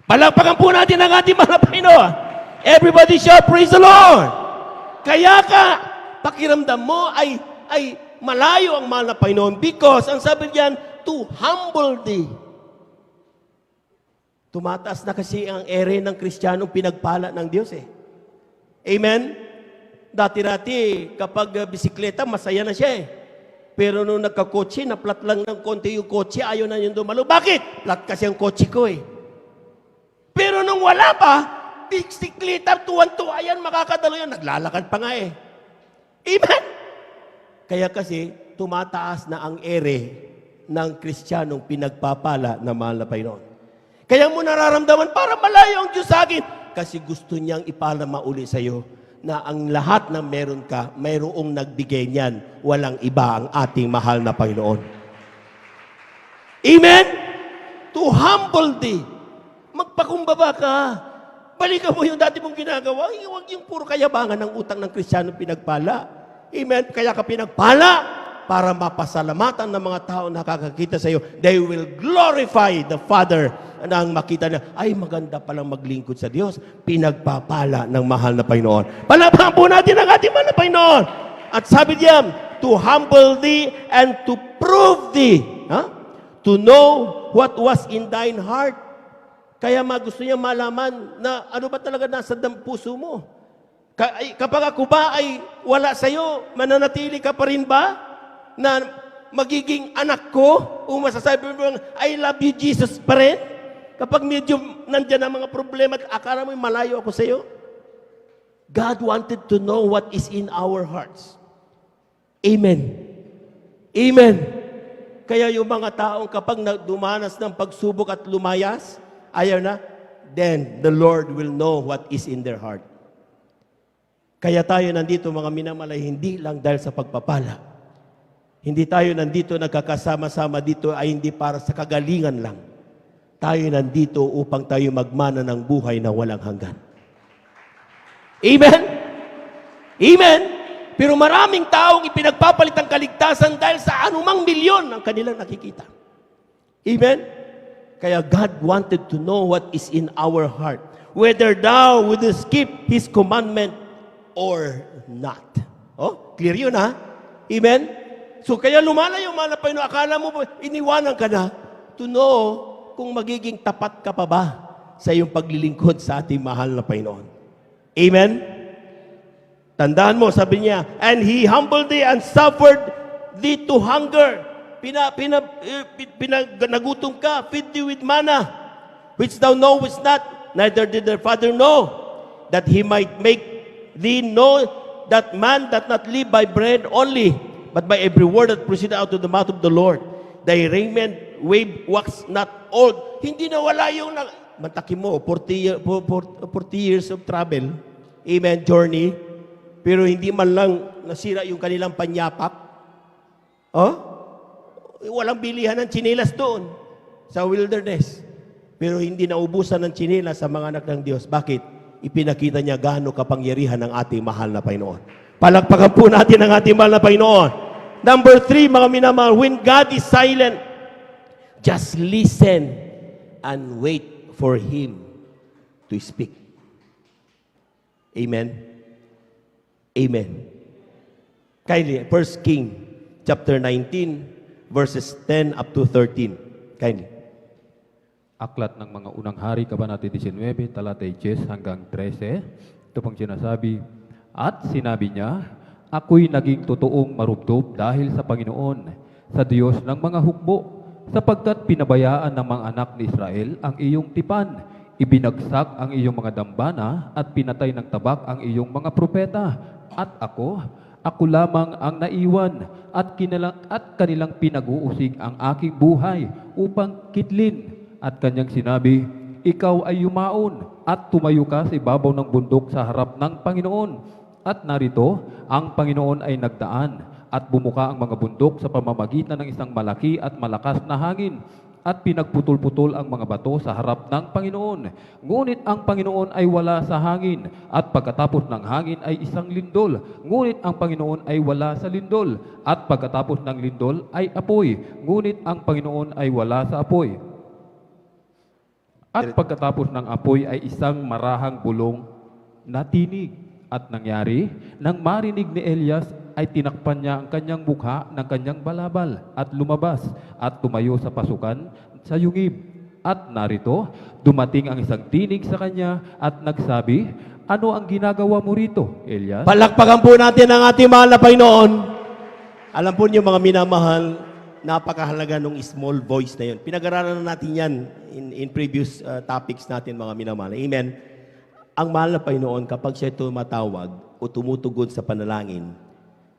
Palakpakan po natin ang ating mahal na Panginoon. Everybody shout, praise the Lord! Kaya pakiramdam mo ay malayo ang mahal na Panginoon because ang sabi niyan, to humble thee. Tumataas na kasi ang ere ng Kristiyanong pinagpala ng Diyos eh. Amen? Dati-dati, kapag bisikleta, masaya na siya eh. Pero nung nagkakotse, na-flat lang ng konti yung kotse, ayaw na yung dumalo. Bakit? Flat kasi ang kotse ko eh. Pero nung wala pa, bisikleta, tuwan-tuwa yan, makakadalo yan. Naglalakad pa nga eh. Amen? Kaya kasi, tumataas na ang ere ng Kristiyanong pinagpapala na mahal na Panginoon. Kaya mo nararamdaman, para malayo ang Diyos sa akin. Kasi gusto niyang ipalama uli sa iyo na ang lahat ng meron ka, mayroong nagbigay niyan. Walang iba ang ating mahal na Panginoon. Amen? To humble thee. Magpakumbaba ka. Balikan mo yung dati mong ginagawa. Huwag yung puro kayabangan ng utang ng Kristiyanong pinagpala. Amen? Kaya ka pinagpala para mapasalamatan ng mga tao na nakakakita sa iyo. They will glorify the Father na ang makita na, ay maganda palang maglingkod sa Diyos. Pinagpapala ng mahal na Panginoon. Palapakan po natin ang ating mahal na Panginoon. At sabi diyan, to humble thee and to prove thee. To know what was in thine heart. Kaya gusto niya malaman na ano ba talaga nasa puso mo. Kapag ako ba ay wala sa iyo, mananatili ka pa rin ba na magiging anak ko? O masasabi mo, I love you Jesus pa rin? Kapag medyo nandyan ang mga problema at akala mo malayo ako sa iyo? God wanted to know what is in our hearts. Amen. Amen. Kaya yung mga taong kapag dumanas ng pagsubok at lumayas, ayaw na, then the Lord will know what is in their heart. Kaya tayo nandito, mga minamalay, hindi lang dahil sa pagpapala. Hindi tayo nandito nagkakasama-sama dito ay hindi para sa kagalingan lang. Tayo nandito upang tayo magmana ng buhay na walang hanggan. Amen? Amen? Pero maraming taong ipinagpapalit ang kaligtasan dahil sa anumang milyon ang kanilang nakikita. Amen? Kaya God wanted to know what is in our heart. Whether thou would keep His commandment or not. Oh, clear yun ha? Amen? So kaya lumalayo mahal na Panginoon, akala mo iniwanan ka na to know kung magiging tapat ka pa ba sa iyong paglilingkod sa ating mahal na Panginoon. Amen? Tandaan mo, sabi niya, and He humbled thee and suffered thee to hunger. Nagutom ka, feed thee with manna, which thou knowest not, neither did thy father know, that He might make thee know that man doth not live by bread only, but by every word that proceeded out of the mouth of the Lord. Thy raiment wax not old. Hindi na wala yung mantaki mo, 40 years of travel, amen, journey, pero hindi man lang nasira yung kanilang panyapak. Oh? Walang bilihan ng tsinelas doon sa wilderness. Pero hindi naubusan ng tsinelas sa mga anak ng Diyos. Bakit? Ipinakita niya gaano kapangyarihan ng ating mahal na Panginoon. Palakpakan po natin ang ating mahal na Panginoon. Number 3, mga minamahal, when God is silent, just listen and wait for Him to speak. Amen? Amen. Kindly, 1 King chapter 19, verses 10 up to 13. Kindly. Aklat ng mga unang hari, Kabanata 19, talatay 10 hanggang 13. Ito pang sinasabi, at sinabi niya, ako'y naging totoong marubdob dahil sa Panginoon, sa Diyos ng mga hukbo, sapagkat pinabayaan ng mga anak ni Israel ang iyong tipan, ibinagsak ang iyong mga dambana at pinatay ng tabak ang iyong mga propeta, at ako lamang ang naiwan at kanilang pinag-uusig ang aking buhay upang kitlin. At kanyang sinabi, ikaw ay yumaon at tumayo ka sa ibabaw ng bundok sa harap ng Panginoon. At narito, ang Panginoon ay nagdaan at bumuka ang mga bundok sa pamamagitan ng isang malaki at malakas na hangin at pinagputol-putol ang mga bato sa harap ng Panginoon. Ngunit ang Panginoon ay wala sa hangin at pagkatapos ng hangin ay isang lindol. Ngunit ang Panginoon ay wala sa lindol at pagkatapos ng lindol ay apoy. Ngunit ang Panginoon ay wala sa apoy. At pagkatapos ng apoy ay isang marahang bulong na tinig. At nangyari, nang marinig ni Elias, ay tinakpan niya ang kanyang mukha ng kanyang balabal at lumabas at tumayo sa pasukan sa yungib. At narito, dumating ang isang tinig sa kanya at nagsabi, ano ang ginagawa mo rito, Elias? Palakpakan po natin ang ating mahal na Panginoon. Alam po niyo mga minamahal, napakahalaga nung small voice na yun. Pinag-aralan na natin yan in previous topics natin mga minamahal. Amen. Ang mahal na Panginoon, kapag siya tumatawag o tumutugon sa panalangin,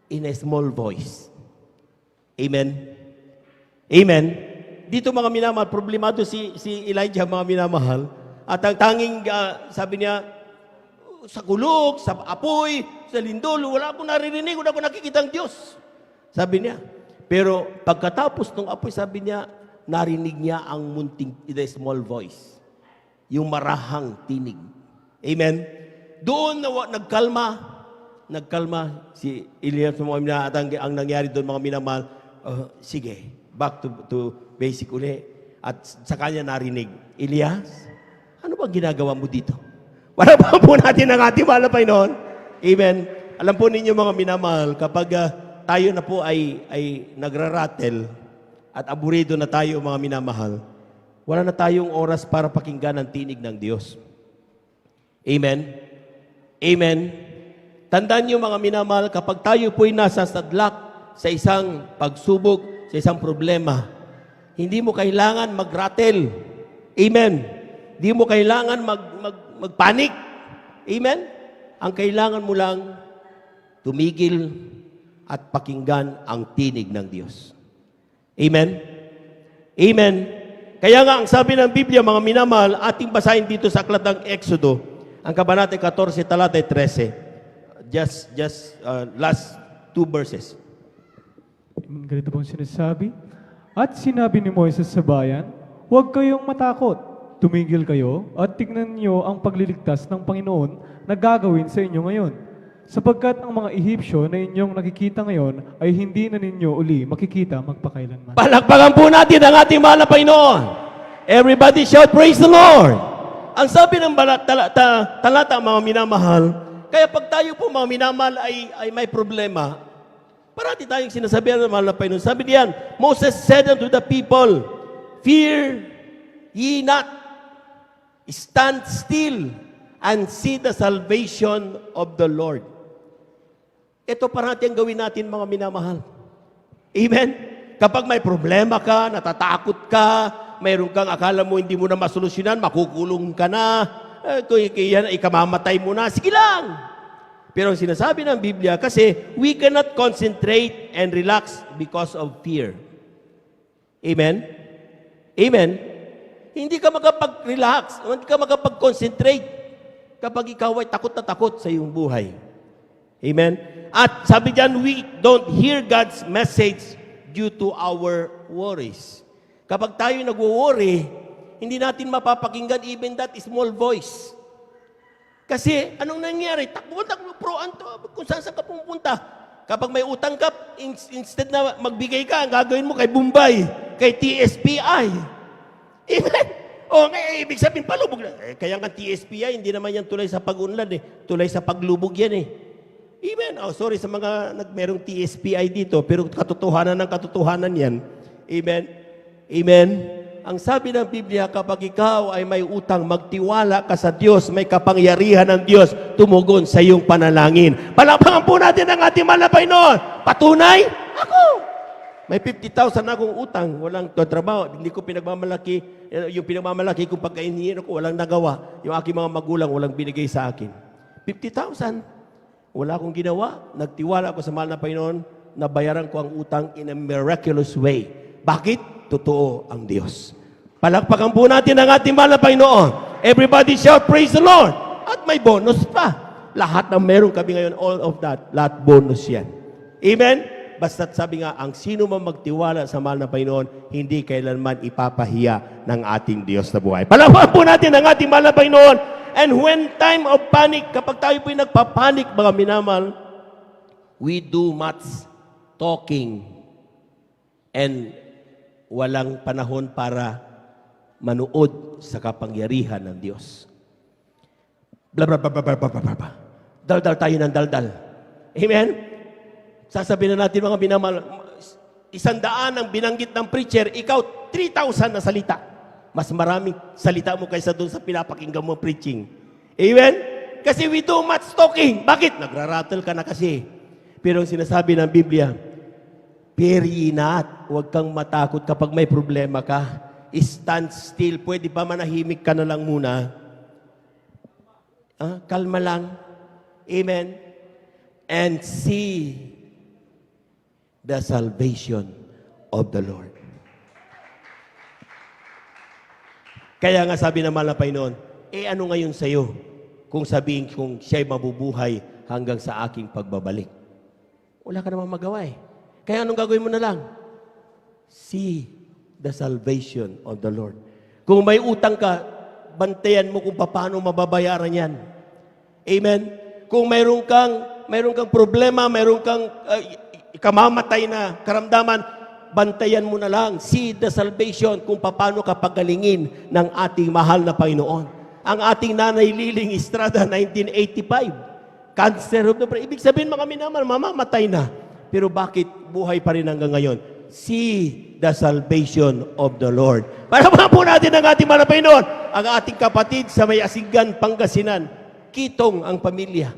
in a small voice. Amen? Amen? Dito mga minamahal, problemado si Elijah mga minamahal. At ang tanging, sabi niya, sa kulog, sa apoy, sa lindol, wala akong naririnig, wala akong nakikita ang Diyos. Sabi niya. Pero pagkatapos ng apoy, sabi niya, narinig niya ang munting, in a small voice. Yung marahang tinig. Amen? Doon nagkalma si Elias mga minamahal. At ang nangyari doon mga minamahal, sige, back to basic uli. At sa kanya narinig, Elias, ano bang ginagawa mo dito? Wala pa po natin ang ating mahal na Panginoon. Amen? Alam po ninyo mga minamahal, kapag tayo na po ay nagraratel at aburido na tayo mga minamahal, wala na tayong oras para pakinggan ang tinig ng Diyos. Amen? Amen? Tandaan niyo mga minamahal, kapag tayo po'y nasa sadlak sa isang pagsubok, sa isang problema, hindi mo kailangan mag-rattle. Amen? Hindi mo kailangan magpanik. Amen? Ang kailangan mo lang, tumigil at pakinggan ang tinig ng Diyos. Amen? Amen? Kaya nga, ang sabi ng Biblia, mga minamahal, ating basahin dito sa aklat ng Exodo, ang kabanata 14, talata 13. Just last 2 verses. Ganito pong sinasabi. At sinabi ni Moises sa bayan, huwag kayong matakot. Tumigil kayo at tignan niyo ang pagliligtas ng Panginoon na gagawin sa inyo ngayon. Sapagkat ang mga Ehipsyo na inyong nakikita ngayon ay hindi na ninyo uli makikita magpakailanman. Palakpakan po natin ang ating mahal na Panginoon. Everybody shout, praise the Lord. Ang sabi ng talata mga minamahal, kaya pag tayo po mga minamahal ay may problema, parati tayong sinasabihan ng mahal na Panginoon. Sabi diyan, Moses said unto the people, fear ye not, stand still and see the salvation of the Lord. Ito parati ang gawin natin mga minamahal. Amen? Kapag may problema ka, natatakot ka, mayroon kang akala mo hindi mo na masolusyonan, makukulong ka na, kaya ikamamatay mo na, sige lang. Pero ang sinasabi ng Biblia, kasi we cannot concentrate and relax because of fear. Amen? Amen? Hindi ka makapag-relax, hindi ka makapag-concentrate kapag ikaw ay takot na takot sa iyong buhay. Amen? At sabi diyan, we don't hear God's message due to our worries. Kapag tayo nagwo-worry, hindi natin mapapakinggan even that small voice. Kasi anong nangyari? Takbo, kung saan ka pumunta. Kapag may utang ka, instead na magbigay ka, ang gagawin mo kay Bombay, kay TSPI. Amen? O, ibig sabihin, palubog na. Kaya nga TSPI, hindi naman yan tulay sa pag-unlad tulay sa paglubog yan Amen? Oh, sorry sa mga merong TSPI dito, pero katotohanan ng katotohanan yan. Amen? Amen? Ang sabi ng Biblia, kapag ikaw ay may utang, magtiwala ka sa Diyos, may kapangyarihan ng Diyos, tumugon sa iyong panalangin. Palakpakan po natin ang ating mahal na Panginoon. Patunay? Ako! May 50,000 akong utang, walang trabaho, hindi ko pinagmamalaki, yung pinagmamalaki kung pagkainihin ko, walang nagawa. Yung aking mga magulang, walang binigay sa akin. 50,000. Wala akong ginawa. Nagtiwala ako sa mahal na Panginoon, nabayaran ko ang utang in a miraculous way. Bakit? Totoo ang Diyos. Palakpakan po natin ang ating mahal na Panginoon. Everybody shout, praise the Lord. At may bonus pa. Lahat ng meron kami ngayon, all of that, lahat bonus yan. Amen? Basta't sabi nga, ang sino man magtiwala sa mahal na Panginoon, hindi kailanman ipapahiya ng ating Diyos na buhay. Palakpakan po natin ang ating mahal na Panginoon. And when time of panic, kapag tayo po'y nagpapanik, mga minamahal, we do much talking and walang panahon para manood sa kapangyarihan ng Diyos. Bla bla bla bla bla bla bla bla. Daldal tayo ng daldal. Amen? Sasabihin na natin mga minamahal, 100 ang binanggit ng preacher, ikaw 3,000 na salita. Mas maraming salita mo kaysa doon sa pinapakinggan mo preaching. Amen? Kasi we do much talking. Bakit? Nagrarattle ka na kasi. Pero ang sinasabi ng Biblia, fear ye not. Huwag kang matakot kapag may problema ka. Stand still. Pwede ba manahimik ka na lang muna? Kalma lang. Amen? And see the salvation of the Lord. Kaya nga sabi ng mahal na Panginoon, ano ngayon sa'yo kung sabihin kung siya'y mabubuhay hanggang sa aking pagbabalik? Wala ka namang magawa eh. Kaya anong gagawin mo na lang? See the salvation of the Lord. Kung may utang ka, bantayan mo kung paano mababayaran yan. Amen? Kung mayroon kang problema, mayroon kang kamamatay na karamdaman, bantayan mo na lang. See the salvation kung paano ka pagalingin ng ating mahal na Panginoon. Ang ating nanay Liling Estrada, 1985. Cancer of the brain. Ibig sabihin mga minamahal, mamamatay na. Pero bakit buhay pa rin hanggang ngayon? See the salvation of the Lord. Para po natin ang ating mahal na Panginoon. Ang ating kapatid sa may Asigan, Pangasinan, Kitong ang pamilya.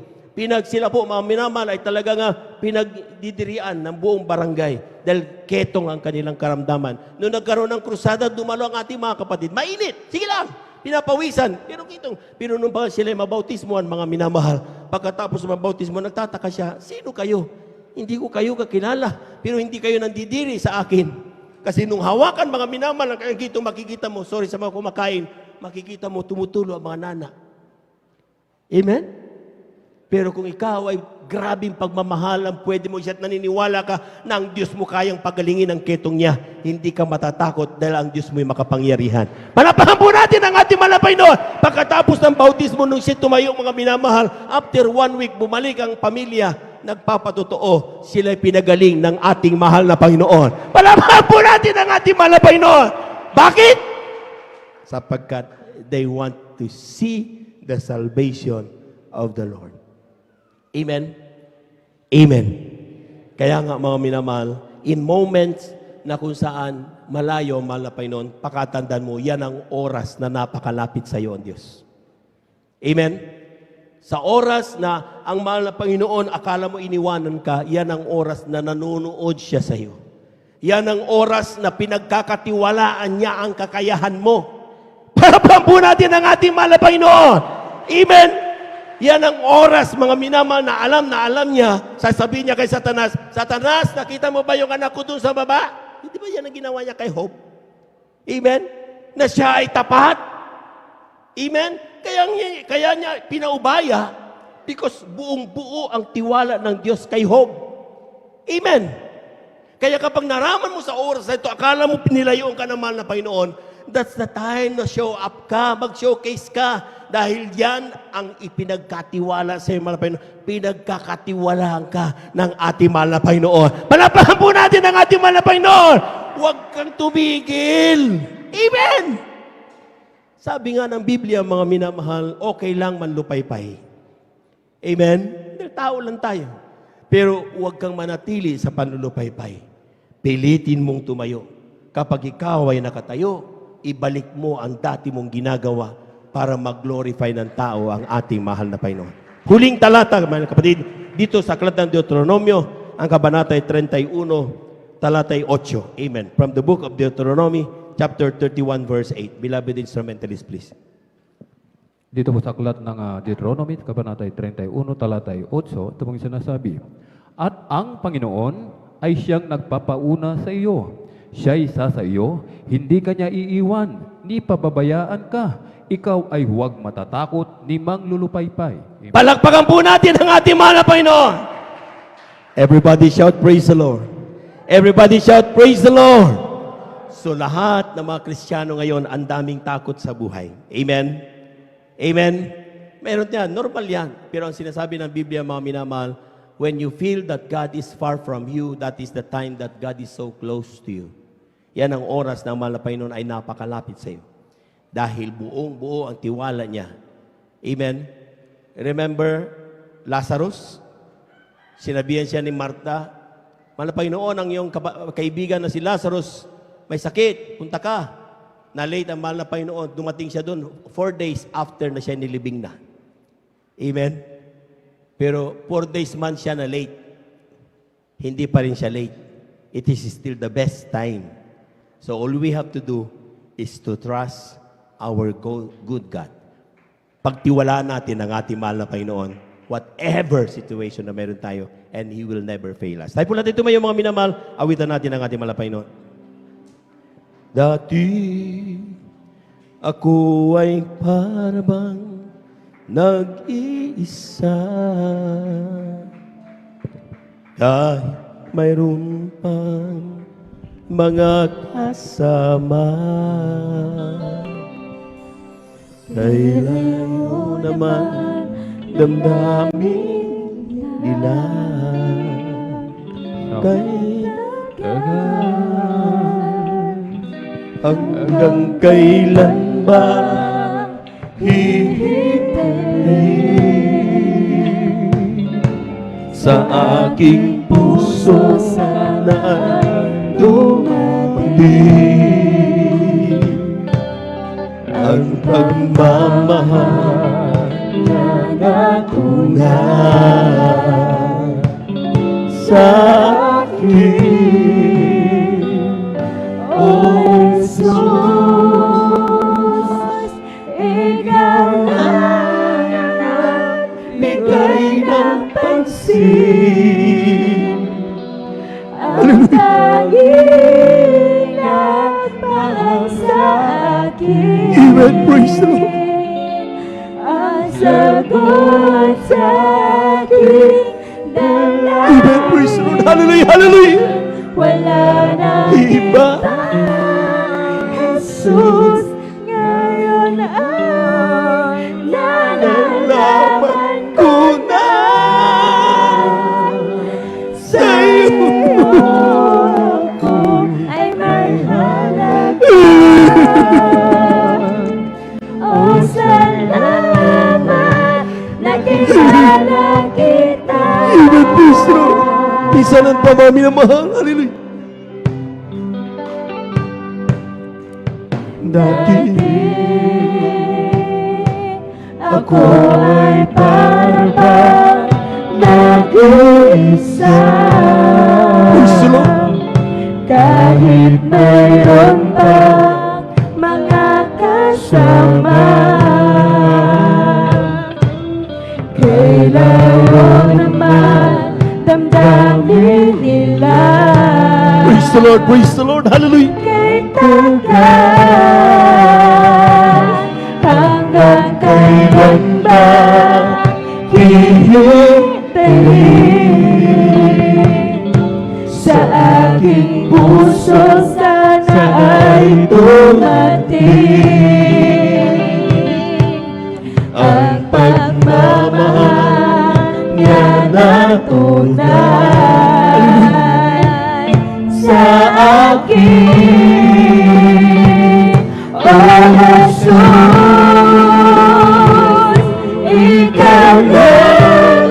Sila po, mga minamahal, ay talaga nga pinagdidirian ng buong barangay dahil ketong ang kanilang karamdaman. Noong nagkaroon ng krusada, dumalo ang ating mga kapatid. Mainit! Sige lang! Pinapawisan. Pero kitong, nung pa sila mabautismoan, mga minamahal, pagkatapos mabautismo, nagtataka siya, sino kayo? Hindi ko kayo kakilala, pero hindi kayo nandidiri sa akin. Kasi nung hawakan mga minamahal, kitong makikita mo, sorry sa mga kumakain, makikita mo tumutulo ang mga nana. Amen? Pero kung ikaw ay grabing pagmamahal ang pwede mo siya at naniniwala ka na ang Diyos mo kayang pagalingin ang ketong niya, hindi ka matatakot dahil ang Diyos mo ay makapangyarihan. Palapakan po natin ang ating malapay noon. Pagkatapos ng bautismo nung siya tumayo mga minamahal, after 1 week, bumalik ang pamilya, nagpapatotoo, sila pinagaling ng ating mahal na Panginoon. Palapakan po natin ang ating mahal na Panginoon. Bakit? Sapagkat they want to see the salvation of the Lord. Amen? Amen. Kaya nga mga minamahal, in moments na kung saan malayo, mahal na Panginoon, pakatandaan mo, yan ang oras na napakalapit sa iyo ang Diyos. Amen? Sa oras na ang mahal na Panginoon, akala mo iniwanan ka, yan ang oras na nanonood siya sa iyo. Yan ang oras na pinagkakatiwalaan niya ang kakayahan mo. Parapan po natin ang ating mahal na Panginoon. Amen? Yan ang oras, mga minamahal, na alam niya, sasabihin niya kay Satanas, Satanas, nakita mo ba yung anak ko dun sa baba? Hindi ba yan ang ginawa niya kay Job? Amen? Na siya ay tapat? Amen? Kaya niya pinaubaya because buong-buo ang tiwala ng Diyos kay Job. Amen? Kaya kapag naraman mo sa oras na ito, akala mo pinilayoon ka ng mahal na Panginoon, that's the time na show up ka, mag-showcase ka. Dahil yan ang ipinagkatiwala sa iyo, mahal na Panginoon. Pinagkakatiwalaan ka ng ating mahal na Panginoon. Palapakan po natin ang ating mahal na Panginoon. Huwag kang tumigil. Amen! Sabi nga ng Biblia, mga minamahal, okay lang manlupaypay. Amen? Dahil tao lang tayo. Pero huwag kang manatili sa panlulupaypay. Pilitin mong tumayo. Kapag ikaw ay nakatayo, ibalik mo ang dati mong ginagawa para mag-glorify ng tao ang ating mahal na Panginoon. Huling talata, mga kapatid, dito sa Aklat ng Deuteronomio, ang kabanata ay 31, talata ay 8. Amen. From the book of Deuteronomy, chapter 31, verse 8. Beloved instrumentalists, please. Dito po sa aklat ng Deuteronomy, Kabanatay 31, talatay 8, ito pong sinasabi, at ang Panginoon ay siyang nagpapauna sa iyo. Siya isa sa iyo, hindi kanya iiwan, ni pababayaan ka. Ikaw ay huwag matatakot, ni manglulupaypay. Amen. Palakpakan po natin ang ating mahal na Panginoon. Everybody shout, praise the Lord. Everybody shout, praise the Lord. So lahat ng mga Kristiyano ngayon, ang daming takot sa buhay. Amen? Amen? Meron yan, normal yan. Pero ang sinasabi ng Biblia, mga minamahal, when you feel that God is far from you, that is the time that God is so close to you. Yan ang oras na ang mahal na Panginoon ay napakalapit sa iyo. Dahil buong-buo ang tiwala niya. Amen? Remember Lazarus? Sinabihan siya ni Martha, mahal na Panginoon, ang iyong kaibigan na si Lazarus, may sakit, punta ka. Na late ang mahal na Panginoon, dumating siya doon 4 days after na siya nilibing na. Amen? Pero 4 days man siya na late. Hindi pa rin siya late. It is still the best time. So all we have to do is to trust our good God. Pagtiwalaan natin ang ating mahal na Panginoon, whatever situation na meron tayo, and He will never fail us. Tayo po natin tumayo mga minamahal, awitan natin ang ating mahal na Panginoon. Dati ako ay parang nag-iisa, kahit mayroon pang mga kasama, kailayo naman damdamin nila, hanggang kailan ba hihintay sa aking puso na dumating ang pagmamahal na tunay sa akin. Oh, Jesus, ikaw lang ang bigay ng pansin, ang tanging nagmahal sa akin. Amen, praise the Lord. Ang sagot sa aking dalangin. Amen, praise the Lord. Hallelujah, hallelujah. Wala na iba, Jesus, ngayon ang nalalaman ko na sa iyo ko ay may halaga. Oh, salamat, nakilala kita. Amen, Piso. Isa ng pamami na mahal. Hallelujah. Dati ako ay parang nag-iisa, kahit mayroon pa mga kasama, kailangan naman damdamin nila. Praise the Lord, praise the Lord, hallelujah. Kay hanggang kailan ba hihintayin sa aking puso, sana ay dumating ang pagmamahal niya na tunay sa akin. Oh, Jesus, ikaw lang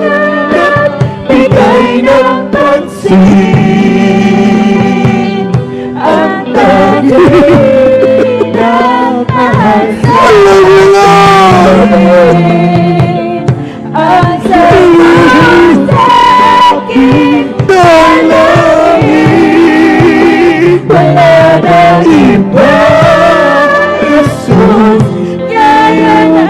ang bigay ng pansin, ang tanging nagmahal sa akin. Ang sagot sa aking dalangin, wala na iba, Jesus, ngayon ang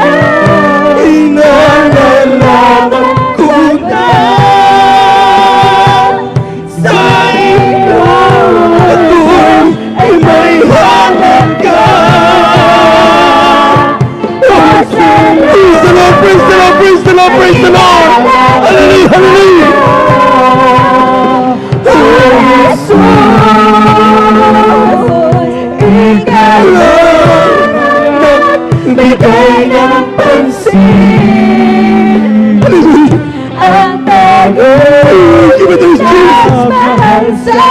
Praise the Lord! Hallelujah! Hallelujah! Bigay ng pansin ang tagulang mahal sa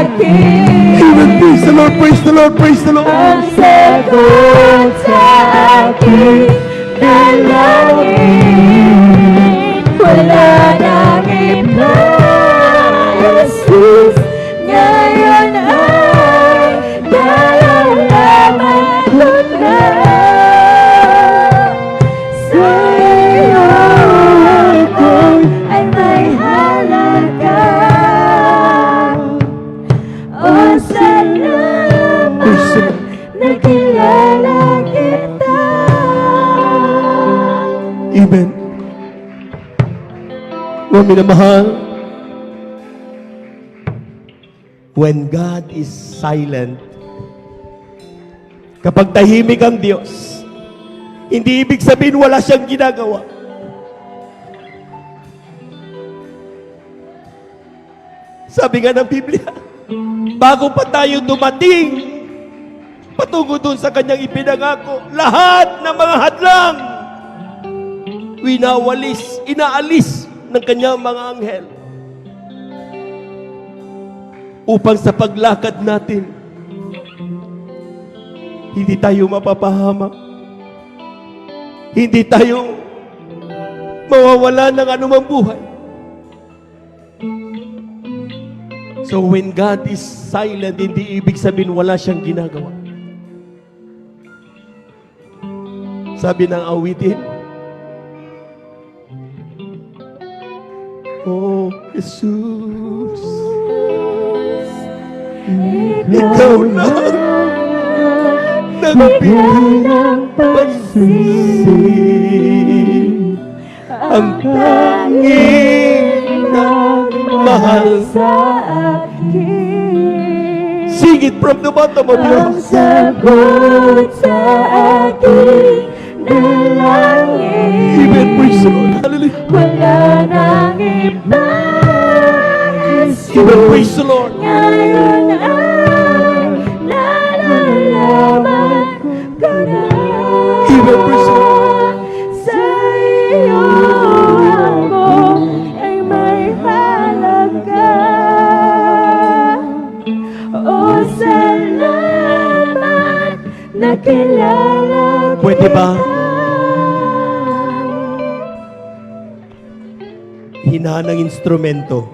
akin. Amen. Praise the Lord! Praise the Lord! Praise the Lord! Ang sagot sa aking dalangin, wala nang iba, Jesus. Ngayon ay nalalaman ko na sa iyo ako'y ay may halaga. O salamat, nakilala kita. Amen. Mga minamahal, when God is silent, kapag tahimik ang Diyos, hindi ibig sabihin wala siyang ginagawa. Sabi nga ng Biblia, bago pa tayo dumating patungo dun sa kanyang ipinangako, lahat ng mga hadlang winawalis, inaalis ng kanyang mga anghel upang sa paglakad natin hindi tayo mapapahamak, hindi tayo mawawala ng anumang buhay. So when God is silent, hindi ibig sabihin wala siyang ginagawa. Sabi ng awitin, oh Jesus, ikaw lang nagbigay ng pansin, ang tanging nagmahal sa akin. Sing it from the bottom of your Ang heart. sagot sa aking dalangin, Amen. Praise the Lord. Hallelujah. wala nang iba, Jesus. Amen. Praise the Lord. Ngayon ay nalalaman ko na Amen. Praise the Lord. sa iyo ako ay may halaga. O salamat, nakilala Pwede ba? kita. Hinaan ng instrumento.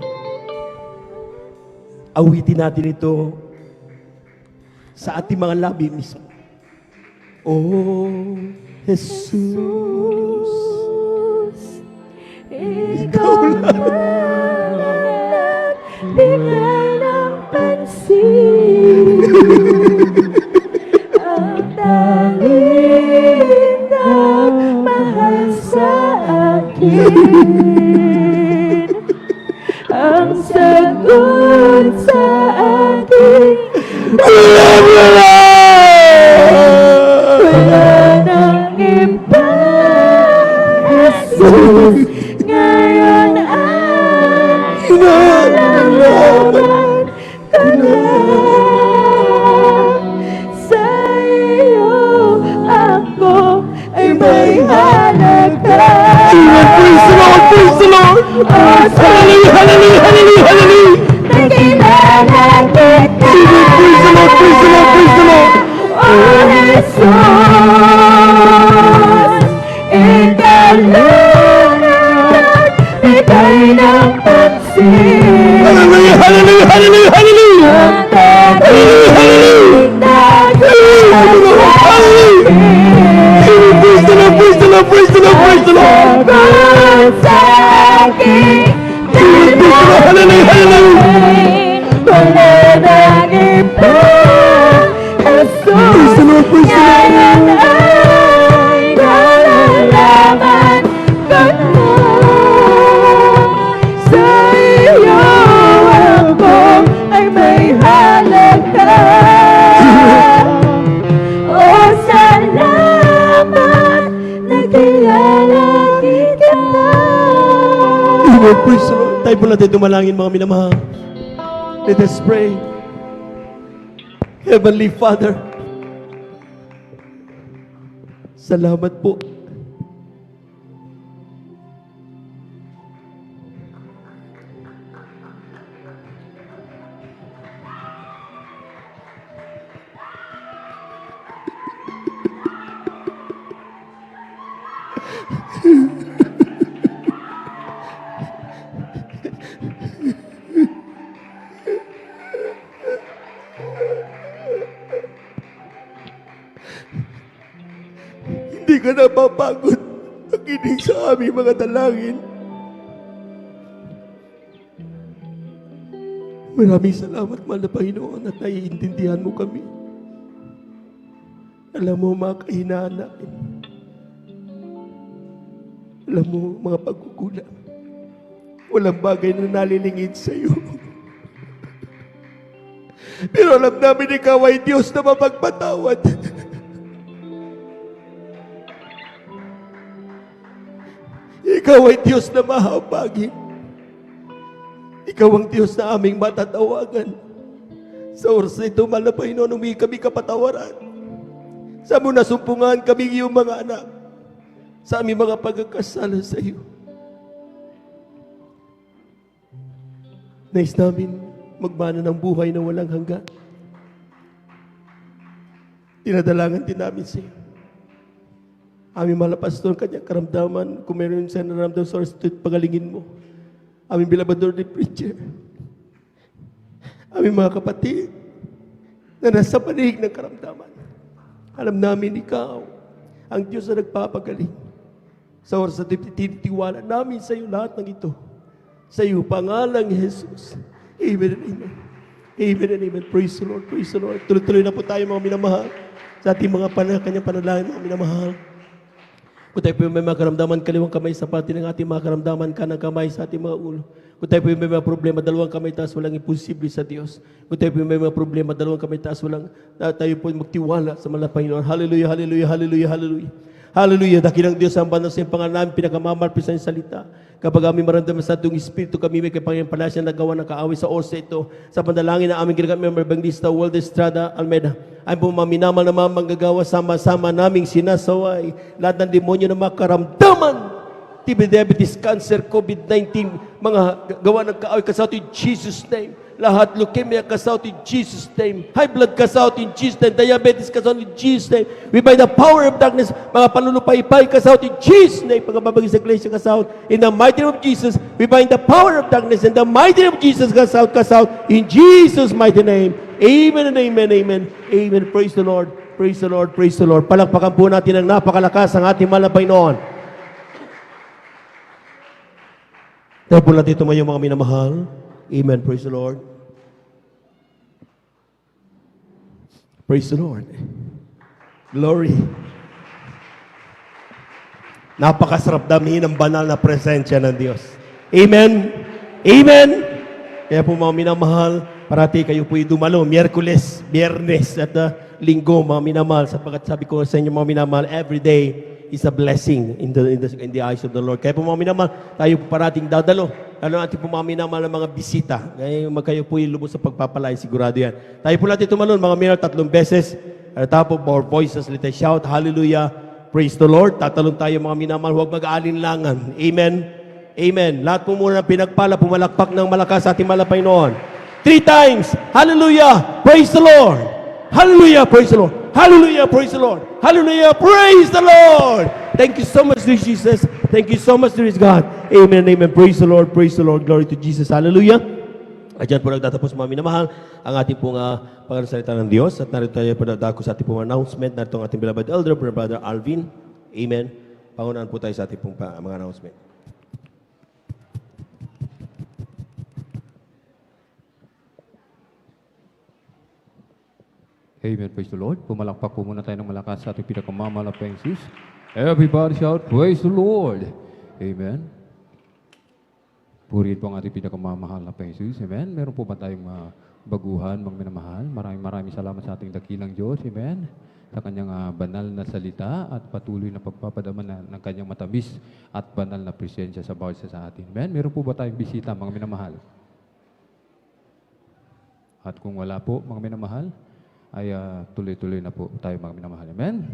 Awitin natin ito sa ating mga labi mismo. Oh, Jesus. Ikaw lang bigay ng pansin, ang tanging nagmahal sa akin, ang sagot sa aking wala nang iba, Jesus. Ngayon ay nalalaman ko na sa iyo ako ay may halaga. Praise the Lord, praise the Lord. Hallelujah, hallelujah, hallelujah, hallelujah. Nakilala kita. Praise the Lord, praise the Lord, praise the Lord. Oh, Jesus, ikaw lang bigay ng pansin. Hallelujah, hallelujah, hallelujah, hallelujah. Ang tanging nagmamahal sa akin. Praise the Lord, praise the Lord, praise the Lord, praise the Lord. Sagot sa aking Hallelujah, hallelujah. wala nang iba, Praise the Lord, praise the Lord. ngayon ay nalalaman ko na sa iyo ako ay may halaga. O salamat, nakilala kita. Lord, praise the Lord. Tayo po natin dumalangin, mga minamahal. Let us pray. Heavenly Father, salamat po. Hindi ka napapagod nakinig sa aming mga dalangin. Maraming salamat, mahal na Panginoon, at naiintindihan mo kami. Alam mo mga kahinaan namin. Alam mo mga pagkukulang. Walang bagay na nalilingid sa iyo. Pero alam namin ikaw ay Diyos na mapagpatawad. Ikaw ay Diyos na mahabagin. Ikaw ang Diyos na aming matatawagan. Sa oras na ito, mahal na Panginoon, humingi kami kapatawaran. Sa mo nasumpungan kami iyong mga anak. Sa aming mga pagkakasala sa iyo. Nais namin magmana ng buhay na walang hanggan. Tinadalangan din namin sa iyo. Aming mahal na pastor, kanyang karamdaman, kung meron siya naramdaman sa oras ito, pagalingin mo. Aming bilabador ni preacher. Aming mga kapatid na nasa panig ng karamdaman. Alam namin ikaw, ang Diyos na nagpapagaling. Sa oras na tinitiwala namin sa iyo lahat ng ito. Sa iyo, pangalang Jesus. Amen and amen. Amen and amen. Praise the Lord, praise the Lord. Tuloy-tuloy na po tayo, mga minamahal, sa ating mga kanyang panalangin, mga minamahal. Kung tayo po yung may mga karamdaman, kaliwang kamay sa pati ng ating mga karamdaman, kanang kamay sa ating mga ulo. Kung tayo po yung may mga problema, dalawang kamay taas, walang imposible sa Diyos. Kung tayo po yung may mga problema, dalawang kamay taas, walang tayo po magtiwala sa mga Panginoon. Hallelujah, hallelujah, hallelujah, hallelujah. Hallelujah, dakilang Diyos ang banal sa iyong pangalan namin, pinakamamalpis sa iyong salita. Kapag kami maramdaman sa itong Espiritu, kami may kapangyan pala siya nagawa ng kaaway sa oras ito. Sa pandalangin na aming ginagamit, member Evangelista Waldo Estrada Almeida, ay po maminamal na mga manggagawa, sama-sama naming sinasaway lahat ng demonyo na makaramdaman. TB, diabetes, cancer, COVID-19, mga gawa ng kaaway, kasaut in Jesus' name. Lahat leukemia, kasaut in Jesus' name. High blood, kasaut in Jesus' name. Diabetes, kasaut in Jesus' name. We by the power of darkness, mga panlulupay-pay, kasaut in Jesus' name. Pagkababagin sa iglesia, kasaut. In the mighty name of Jesus, we bind the power of darkness. In the mighty name of Jesus, kasaut, kasaut. In Jesus' mighty name. Amen and amen, amen. Amen. Praise the Lord. Praise the Lord. Praise the Lord. Palakpakan po natin ang napakalakas ang ating mahal na Panginoon. Tayo po natin tumayo, mga minamahal. Amen. Praise the Lord. Praise the Lord. Glory. Napakasarap damin ang banal na presensya ng Diyos. Amen. Amen. Kaya po, mga minamahal, parati kayo po'y dumalo, Miyerkules, Biyernes, at Linggo, mga minamahal, sapagkat sabi ko sa inyo, mga minamahal, every day is a blessing in the eyes of the Lord. Kaya po, mga minamahal, tayo po parating dadalo. Ano natin po, mga minamahal, ng mga bisita. Kaya kayo po'y lubos sa pagpapalay, sigurado yan. Tayo po natin tumalon, mga minamahal, 3 beses. At tapos, our voices, let us shout, hallelujah, praise the Lord. Tatalon tayo, mga minamahal, huwag mag-aalinlangan. Amen. Amen. Lahat po muna pinagpala, pumalakpak ng malakas sa ating malapay noon. 3 times. Hallelujah. Praise the Lord. Hallelujah. Praise the Lord. Hallelujah. Praise the Lord. Hallelujah. Praise the Lord. Thank you so much, dear Jesus. Thank you so much, dear God. Amen. Amen. Praise the Lord. Praise the Lord. Glory to Jesus. Hallelujah. At dyan po nagtatapos, mga minamahal, ang ating pong pagkasalita ng Diyos. At narito tayo po nagdako sa ating pong announcement. Narito ang ating beloved elder, Brother Alvin. Amen. Pangunaan po tayo sa ating pong mga announcement. Amen, praise the Lord. Pumalakpak po muna tayo ng malakas sa ating pinakamamahal na Panginoon. Everybody shout, praise the Lord. Amen. Purihin po ang ating pinakamamahal na Panginoon Jesus. Amen. Meron po ba tayong baguhan, mga minamahal? Maraming salamat sa ating dakilang Diyos. Amen. Sa kanyang banal na salita at patuloy na pagpapadama ng kanyang matamis at banal na presensya sa bawat isa sa atin. Amen. Meron po ba tayong bisita, mga minamahal? At kung wala po, mga minamahal, ay tuloy-tuloy na po tayo, mga minamahal. Amen.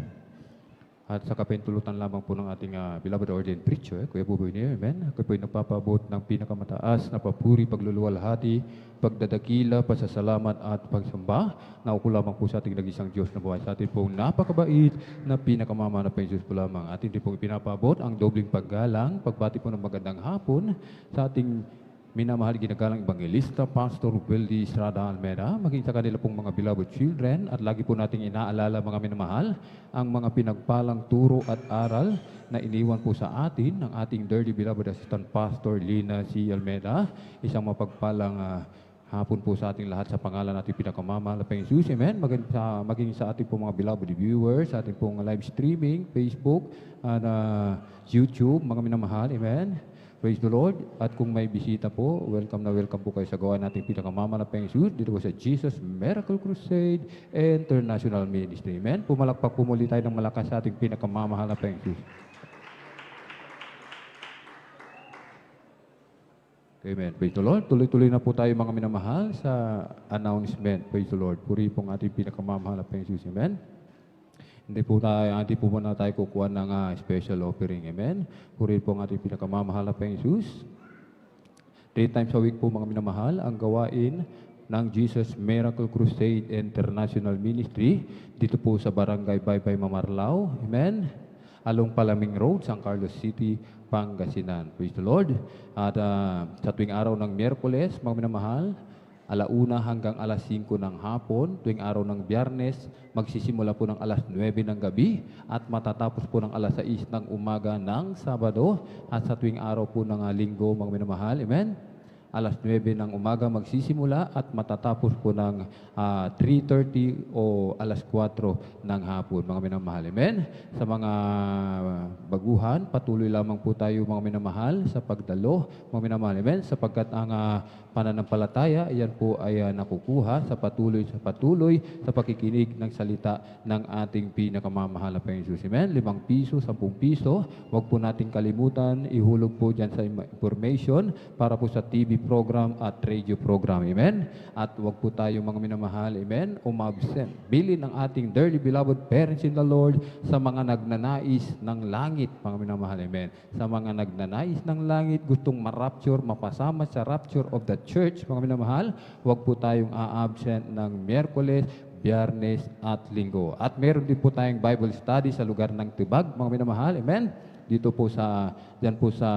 At sa kapintulutan lamang po ng ating beloved ordained preacher, Kuya Buboy niyo, amen. Ako po ay nagpapabot ng pinakamataas na papuri, pagluluwalhati, pagdadakila, pasasalamat at pagsamba. Nauko lamang po sa ating nag-isang Diyos na buhay sa atin pong napakabait na pinakamama na Panginoon po lamang. Atin din pong pinapabot ang dobling paggalang, pagbati po ng magandang hapon sa ating minamahal ginagalang Evangelista, Pastor Weldy Estrada Almeda, maging sa kanila pong mga beloved children, at lagi po nating inaalala, mga minamahal, ang mga pinagpalang turo at aral na iniwan po sa atin ng ating dearly beloved Assistant Pastor Lina C. Almeda. Isang mapagpalang hapon po sa ating lahat sa pangalan natin pinakamamahal na Panginoon Jesus. Amen. Maging sa ating pong mga beloved viewers, sa ating pong live streaming, Facebook, at YouTube, mga minamahal. Amen. Praise the Lord. At kung may bisita po, welcome na welcome po kayo sa gawa nating pinakamama na Panginoon dito po sa Jesus Miracle Crusade International Ministry. Amen. Pumalakpak po muli tayo ng malakas sa ating pinakamamahal na Panginoon. Amen. Praise the Lord. Tuloy-tuloy na po tayo, mga minamahal, sa announcement. Praise the Lord. Puri pong ating pinakamamahal na Panginoon. Amen. Hindi po muna tayo kukuha ng special offering. Amen. Purihin po ang ating pinakamamahal na Panginoon. 3 times a week po, mga minamahal, ang gawain ng Jesus Miracle Crusade International Ministry dito po sa Barangay Baybay, Mamarlao. Amen. Along Palaming Road, San Carlos City, Pangasinan. Praise the Lord. At sa tuwing araw ng Miyerkules, mga minamahal, 1:00 hanggang 5:00 ng hapon. Tuwing araw ng Biyernes, magsisimula po ng 9:00 ng gabi at matatapos po ng 6:00 ng umaga ng Sabado. At sa tuwing araw po ng Linggo, mga minamahal, amen, 9:00 ng umaga magsisimula at matatapos po ng 3:30 o 4:00 ng hapon, mga minamahal. Amen. Sa mga baguhan, patuloy lamang po tayo, mga minamahal, sa pagdalo, mga minamahal. Amen. Sapagkat ang pananampalataya, iyan po ay nakukuha sa patuloy sa pakikinig ng salita ng ating pinakamamahal na Panginoon. Amen. 5 piso, 10 piso. Huwag po nating kalimutan, ihulog po dyan sa information para po sa TV program at radio program. Amen. At huwag po tayo, mga minamahal, amen, umabsent. Bilin ang ating dearly beloved parents in the Lord sa mga nagnanais ng langit, mga minamahal. Amen. Sa mga nagnanais ng langit, gustong ma-rapture, mapasama sa rapture of the church, mga minamahal, huwag po tayong a-absent ng Miyerkules, Biyernes at Linggo. At meron din po tayong Bible study sa lugar ng Tibag, mga minamahal. Amen. Dito po dyan po sa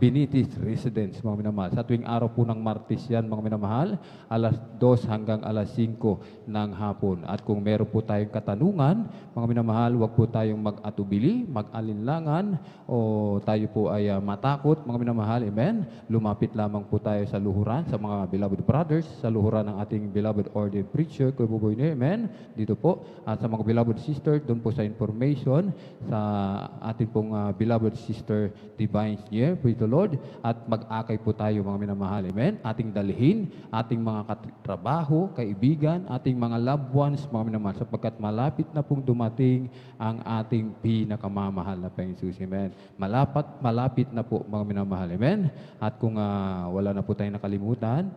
Binitis Residence, mga minamahal. Sa tuwing araw po ng Martes yan, mga minamahal, 2:00 hanggang 5:00 ng hapon. At kung meron po tayong katanungan, mga minamahal, huwag po tayong mag-atubili, mag-alinlangan, o tayo po ay matakot, mga minamahal. Amen. Lumapit lamang po tayo sa luhuran, sa mga beloved brothers, sa luhuran ng ating beloved ordained preacher, Kuya Buboy niyo. Amen. Dito po. At sa mga beloved sister, doon po sa information, sa ating pong beloved sister Divine Year, praise the Lord, at mag-akay po tayo, mga minamahal. Amen. Ating dalhin, ating mga katrabaho, kaibigan, ating mga loved ones, mga minamahal, sapagkat malapit na pong dumating ang ating pinakamamahal na Panginoon Jesus. Amen. Malapit na po, mga minamahal. Amen. At kung wala na po tayong nakalimutan,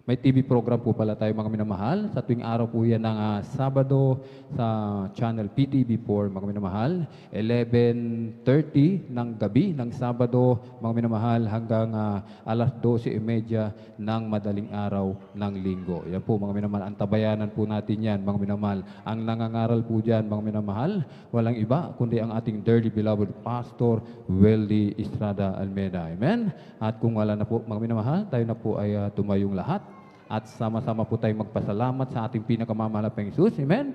may TV program po pala tayo, mga minamahal. Sa tuwing araw po yan ng Sabado sa channel PTV4, mga minamahal. 11:30 ng gabi ng Sabado, mga minamahal, hanggang 12:30 ng madaling araw ng Linggo. Yan po, mga minamahal. Antabayanan po natin yan, mga minamahal. Ang nangangaral po dyan, mga minamahal, walang iba kundi ang ating dearly beloved Pastor Weldy Estrada Almeda. Amen. At kung wala na po, mga minamahal, tayo na po ay tumayong lahat. At sama-sama po tayong magpasalamat sa ating pinakamamahal na Panginoon Jesus. Amen.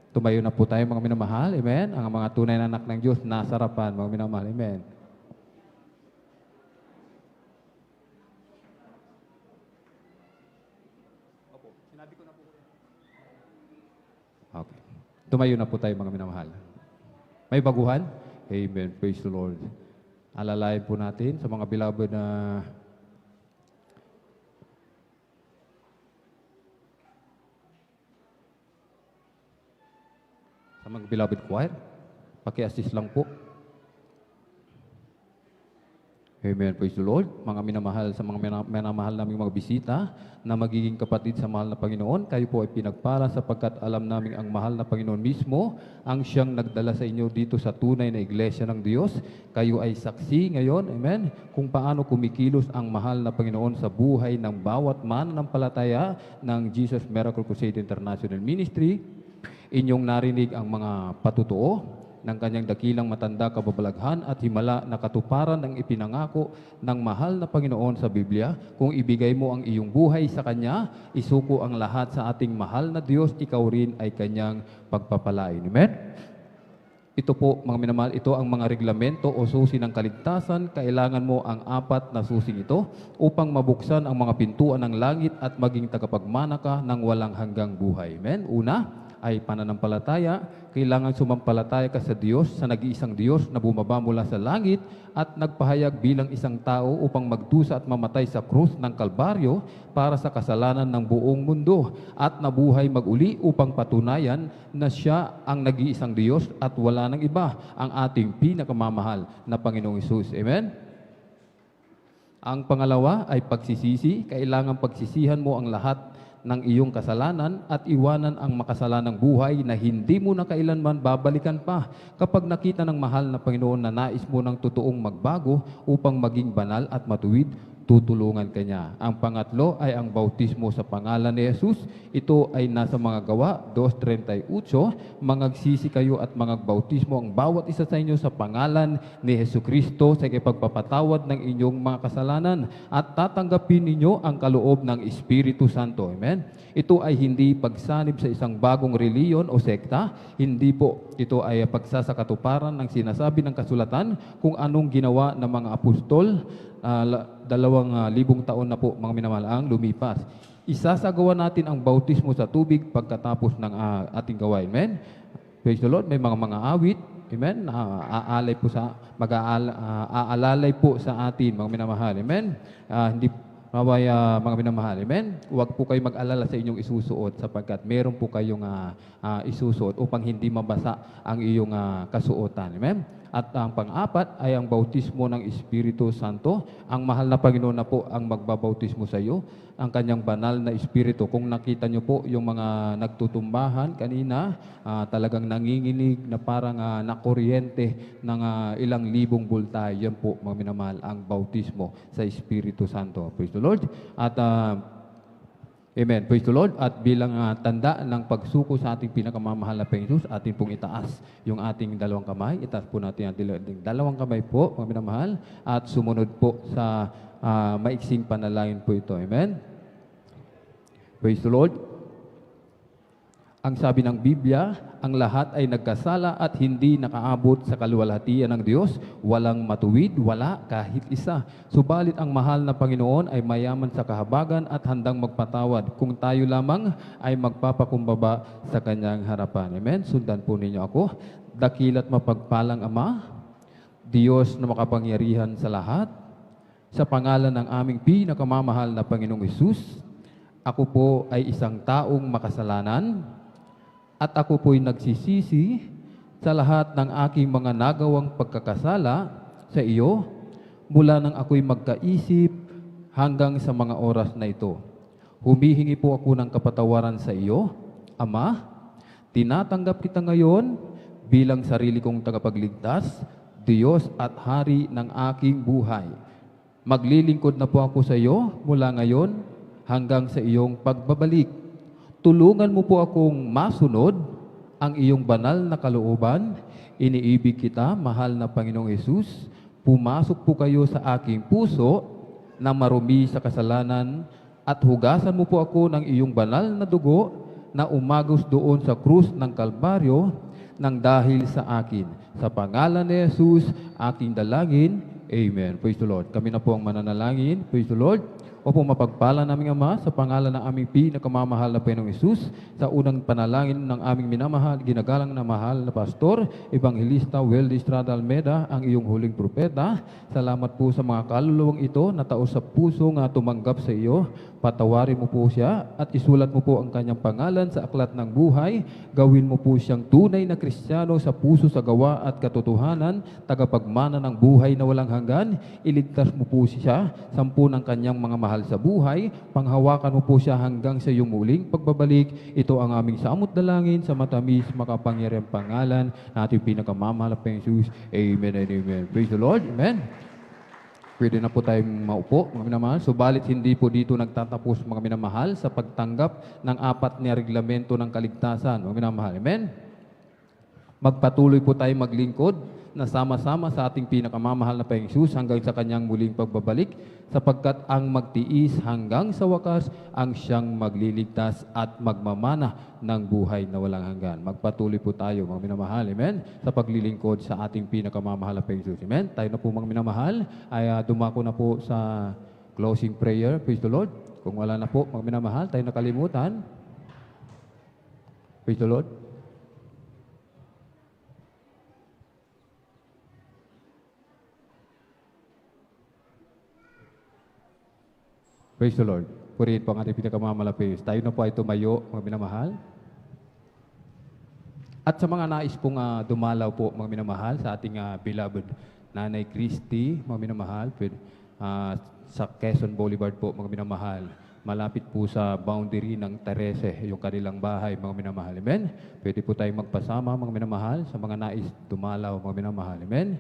Tumayo na po tayo, mga minamahal. Amen. Ang mga tunay na anak ng Diyos nasa harapan, mga minamahal. Amen. Okay. Tumayo na po tayo, mga minamahal. May baguhan? Amen. Praise the Lord. Alalayan po natin sa mga beloved na beloved choir. Paki-assist lang po. Amen. Praise the Lord. Mga minamahal sa mga minamahal naming mga bisita na magiging kapatid sa mahal na Panginoon, kayo po ay pinagpala sapagkat alam namin ang mahal na Panginoon mismo ang siyang nagdala sa inyo dito sa tunay na iglesia ng Diyos. Kayo ay saksi ngayon, amen, kung paano kumikilos ang mahal na Panginoon sa buhay ng bawat mananampalataya ng Jesus Miracle Crusade International Ministry. Inyong narinig ang mga patutuo ng kanyang dakilang matanda kababalaghan at himala na katuparan ng ipinangako ng mahal na Panginoon sa Biblia. Kung ibigay mo ang iyong buhay sa Kanya, isuko ang lahat sa ating mahal na Diyos, ikaw rin ay Kanyang pagpapalain. Amen? Ito po, mga minamahal, ito ang mga reglamento o susi ng kaligtasan. Kailangan mo ang 4 na susing ito upang mabuksan ang mga pintuan ng langit at maging tagapagmana ka ng walang hanggang buhay. Amen? Una ay pananampalataya. Kailangan sumampalataya ka sa Diyos, sa nag-iisang Diyos na bumaba mula sa langit at nagpahayag bilang isang tao upang magdusa at mamatay sa krus ng Kalbaryo para sa kasalanan ng buong mundo at nabuhay maguli upang patunayan na siya ang nag-iisang Diyos at wala nang iba, ang ating pinakamamahal na Panginoong Hesus. Amen? Ang pangalawa ay pagsisisi. Kailangan pagsisihan mo ang lahat ng iyong kasalanan at iwanan ang makasalanang buhay na hindi mo na kailanman babalikan pa. Kapag nakita ng mahal na Panginoon na nais mo ng totoong magbago upang maging banal at matuwid, tutulungan ka niya. Ang pangatlo ay ang bautismo sa pangalan ni Jesus. Ito ay nasa mga gawa 2:38. Mangagsisi kayo at mangagbautismo ang bawat isa sa inyo sa pangalan ni Jesucristo sa ipagpapatawad ng inyong mga kasalanan at tatanggapin ninyo ang kaloob ng Espiritu Santo. Amen? Ito ay hindi pagsanib sa isang bagong reliyon o sekta. Hindi po. Ito ay pagsasakatuparan ng sinasabi ng kasulatan kung anong ginawa ng mga apostol 2,000 taon na po, mga minamahal, ang lumipas. Isasagawa natin ang bautismo sa tubig pagkatapos ng ating gawain. Amen? Praise the Lord. May mga awit. Amen? Aalalay po sa atin, mga minamahal. Amen? Hindi mga minamahal. Amen? Huwag po kayo mag-alala sa inyong isusuot sapagkat meron po kayong isusuot upang hindi mabasa ang iyong kasuotan. Amen? At ang pang-4 ay ang bautismo ng Espiritu Santo. Ang mahal na Panginoon na po ang magbabautismo sa iyo, ang kanyang banal na Espiritu. Kung nakita nyo po yung mga nagtutumbahan kanina, talagang nanginginig na parang nakuryente ng ilang libong bultay. Yan po, mga minamahal, ang bautismo sa Espiritu Santo. Praise the Lord. At amen. Praise the Lord. At bilang tanda ng pagsuko sa ating pinakamamahal na Panginoon, atin pong itaas yung ating 2 kamay. Itaas po natin ang 2 kamay po, mga minamahal. At sumunod po sa maiksing panalangin po ito. Amen. Praise the Lord. Ang sabi ng Biblia, ang lahat ay nagkasala at hindi nakaabot sa kaluwalhatian ng Diyos. Walang matuwid, wala kahit isa. Subalit ang mahal na Panginoon ay mayaman sa kahabagan at handang magpatawad kung tayo lamang ay magpapakumbaba sa Kanyang harapan. Amen? Sundan po ninyo ako. Dakila't mapagpalang Ama, Diyos na makapangyarihan sa lahat, sa pangalan ng aming pinakamamahal na Panginoong Hesus, ako po ay isang taong makasalanan, at ako po'y nagsisisi sa lahat ng aking mga nagawang pagkakasala sa iyo mula nang ako'y magkaisip hanggang sa mga oras na ito. Humihingi po ako ng kapatawaran sa iyo, Ama. Tinatanggap kita ngayon bilang sarili kong tagapagligtas, Diyos at Hari ng aking buhay. Maglilingkod na po ako sa iyo mula ngayon hanggang sa iyong pagbabalik. Tulungan mo po akong masunod ang iyong banal na kalooban. Iniibig kita, mahal na Panginoong Hesus. Pumasok po kayo sa aking puso na marumi sa kasalanan at hugasan mo po ako ng iyong banal na dugo na umagos doon sa krus ng Kalbaryo nang dahil sa akin. Sa pangalan ni Jesus, aking dalangin. Amen. Praise the Lord. Kami na po ang mananalangin. Praise the Lord. Opo, mapagpala naming Ama, sa pangalan ng aming pinakamamahal na Panginoong Hesus, sa unang panalangin ng aming minamahal, ginagalang na mahal na Pastor, Evangelista Weldy Estrada Almeda, ang iyong huling propeta. Salamat po sa mga kaluluwang ito na taos sa puso nga tumanggap sa iyo. Patawarin mo po siya at isulat mo po ang kanyang pangalan sa aklat ng buhay. Gawin mo po siyang tunay na Kristiyano sa puso, sa gawa at katotohanan, tagapagmana ng buhay na walang hanggan. Iligtas mo po siya, sampu ng kanyang mga mahal sa buhay. Panghawakan mo po siya hanggang sa iyong muling pagbabalik. Ito ang aming samot dalangin sa matamis, makapangyarihang pangalan na ating pinakamamahal na Panginoong Jesus. Amen and amen. Praise the Lord. Amen. Pwede na po tayong maupo, mga minamahal. Subalit hindi po dito nagtatapos, mga minamahal, sa pagtanggap ng 4 na reglamento ng kaligtasan, mga minamahal. Amen? Magpatuloy po tayong maglingkod na sama-sama sa ating pinakamamahal na Panginoong Hesus hanggang sa kanyang muling pagbabalik, sapagkat ang magtiis hanggang sa wakas ang siyang magliligtas at magmamana ng buhay na walang hanggan. Magpatuloy po tayo, mga minamahal, amen, sa paglilingkod sa ating pinakamamahal na Panginoong Hesus. Amen? Tayo na po, mga minamahal, ay dumako na po sa closing prayer. Praise the Lord. Kung wala na po, mga minamahal, tayo nakalimutan. Praise the Lord. Praise the Lord. Purihin po ang ating pinakamalapis. Tayo na po ay tumayo, mga minamahal. At sa mga nais pong dumalaw po, mga minamahal, sa ating beloved Nanay Christy, mga minamahal, sa Quezon Boulevard po, mga minamahal. Malapit po sa boundary ng Terese, yung kanilang bahay, mga minamahal. Amen? Pwede po tayong magpasama, mga minamahal, sa mga nais dumalaw, mga minamahal. Amen?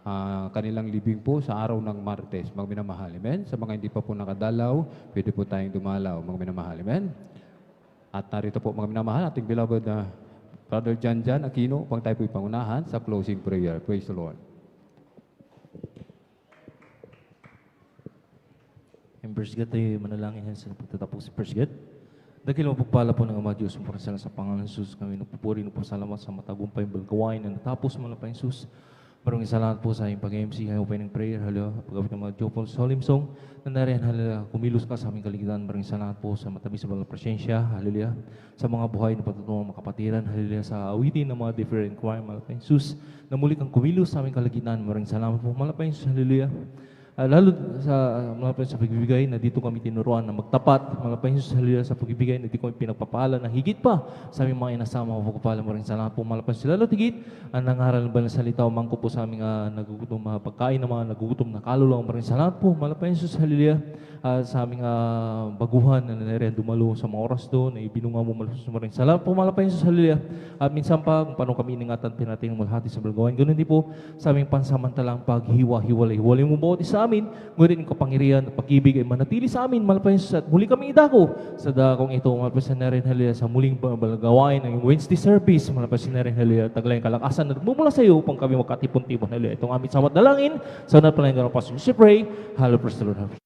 Ang kanilang libing po sa araw ng Martes, mga minamahal. Amen? Sa mga hindi pa po nakadalaw, pwede po tayong dumalaw, mga minamahal. Amen? At narito po, mga minamahal, ating beloved na Brother Jan Aquino, upang tayo po ipangunahan sa closing prayer. Praise the Lord. And First God, tayo manalangin sa pagtatapos sa First God. Dahil mapagpala po ng Ama Diyos, sa Panginoon Jesus, kami nagpupuri po salamat sa matagumpay balgawain na natapos mo na pa Jesus. Maraming salamat po sa aming pag-MC, ngayong opening prayer, paggamit ng mga Jopol Solemn Song, na nariyan, kumilos ka sa aming kaligtaan. Maraming salamat po sa matamis sa mga presensya, hallelujah, sa mga buhay na patutunong mga kapatiran, hallelujah, sa awitin ng mga different choir, malapay Jesus, na muli kang kumilos sa aming kaligtaan. Maraming salamat po, malapay Jesus, hallelujah. Lalo sa malapay sa pagbibigay na dito kami tinuruan na magtapat, malapay Jesus, hallelujah, sa pagbibigay na dito kami pinagpapala na higit pa sa aming mga inasama o pagpapala. Maraming salamat po, malapay Jesus, lalo higit ang nangaral ba na salita o mangko po sa aming nagugutom pagkain ng mga nagugutom na kaluluwa. Maraming salamat po, malapay Jesus, hallelujah, sa aming baguhan na nariyan dumalo sa mga oras doon na ibinunga mo malusos. Maraming salamat po, malapay Jesus, hallelujah. At minsan pa kung paano kami iningatan pinating mulhati sa balgawan, ganoon din po sa aming pansamantalang paghiwa-hiwalay. Hiwalay mo bawat isa amin, ngunit ang kapangyarihan at pag-ibig ay manatili sa amin, malapay Jesus, at muli kami idako sa dakong ito, malapay sa narin, hallelujah, sa muling balgawain ng Wednesday service, malapay sa narin, hallelujah, taglay kalakasan na nagmumula sa iyo upang kami makatipon-tipon, hallelujah. Itong aming samat dalangin, sa unat pala yung gano'n pasok. We pray, hallelujah, praise the Lord.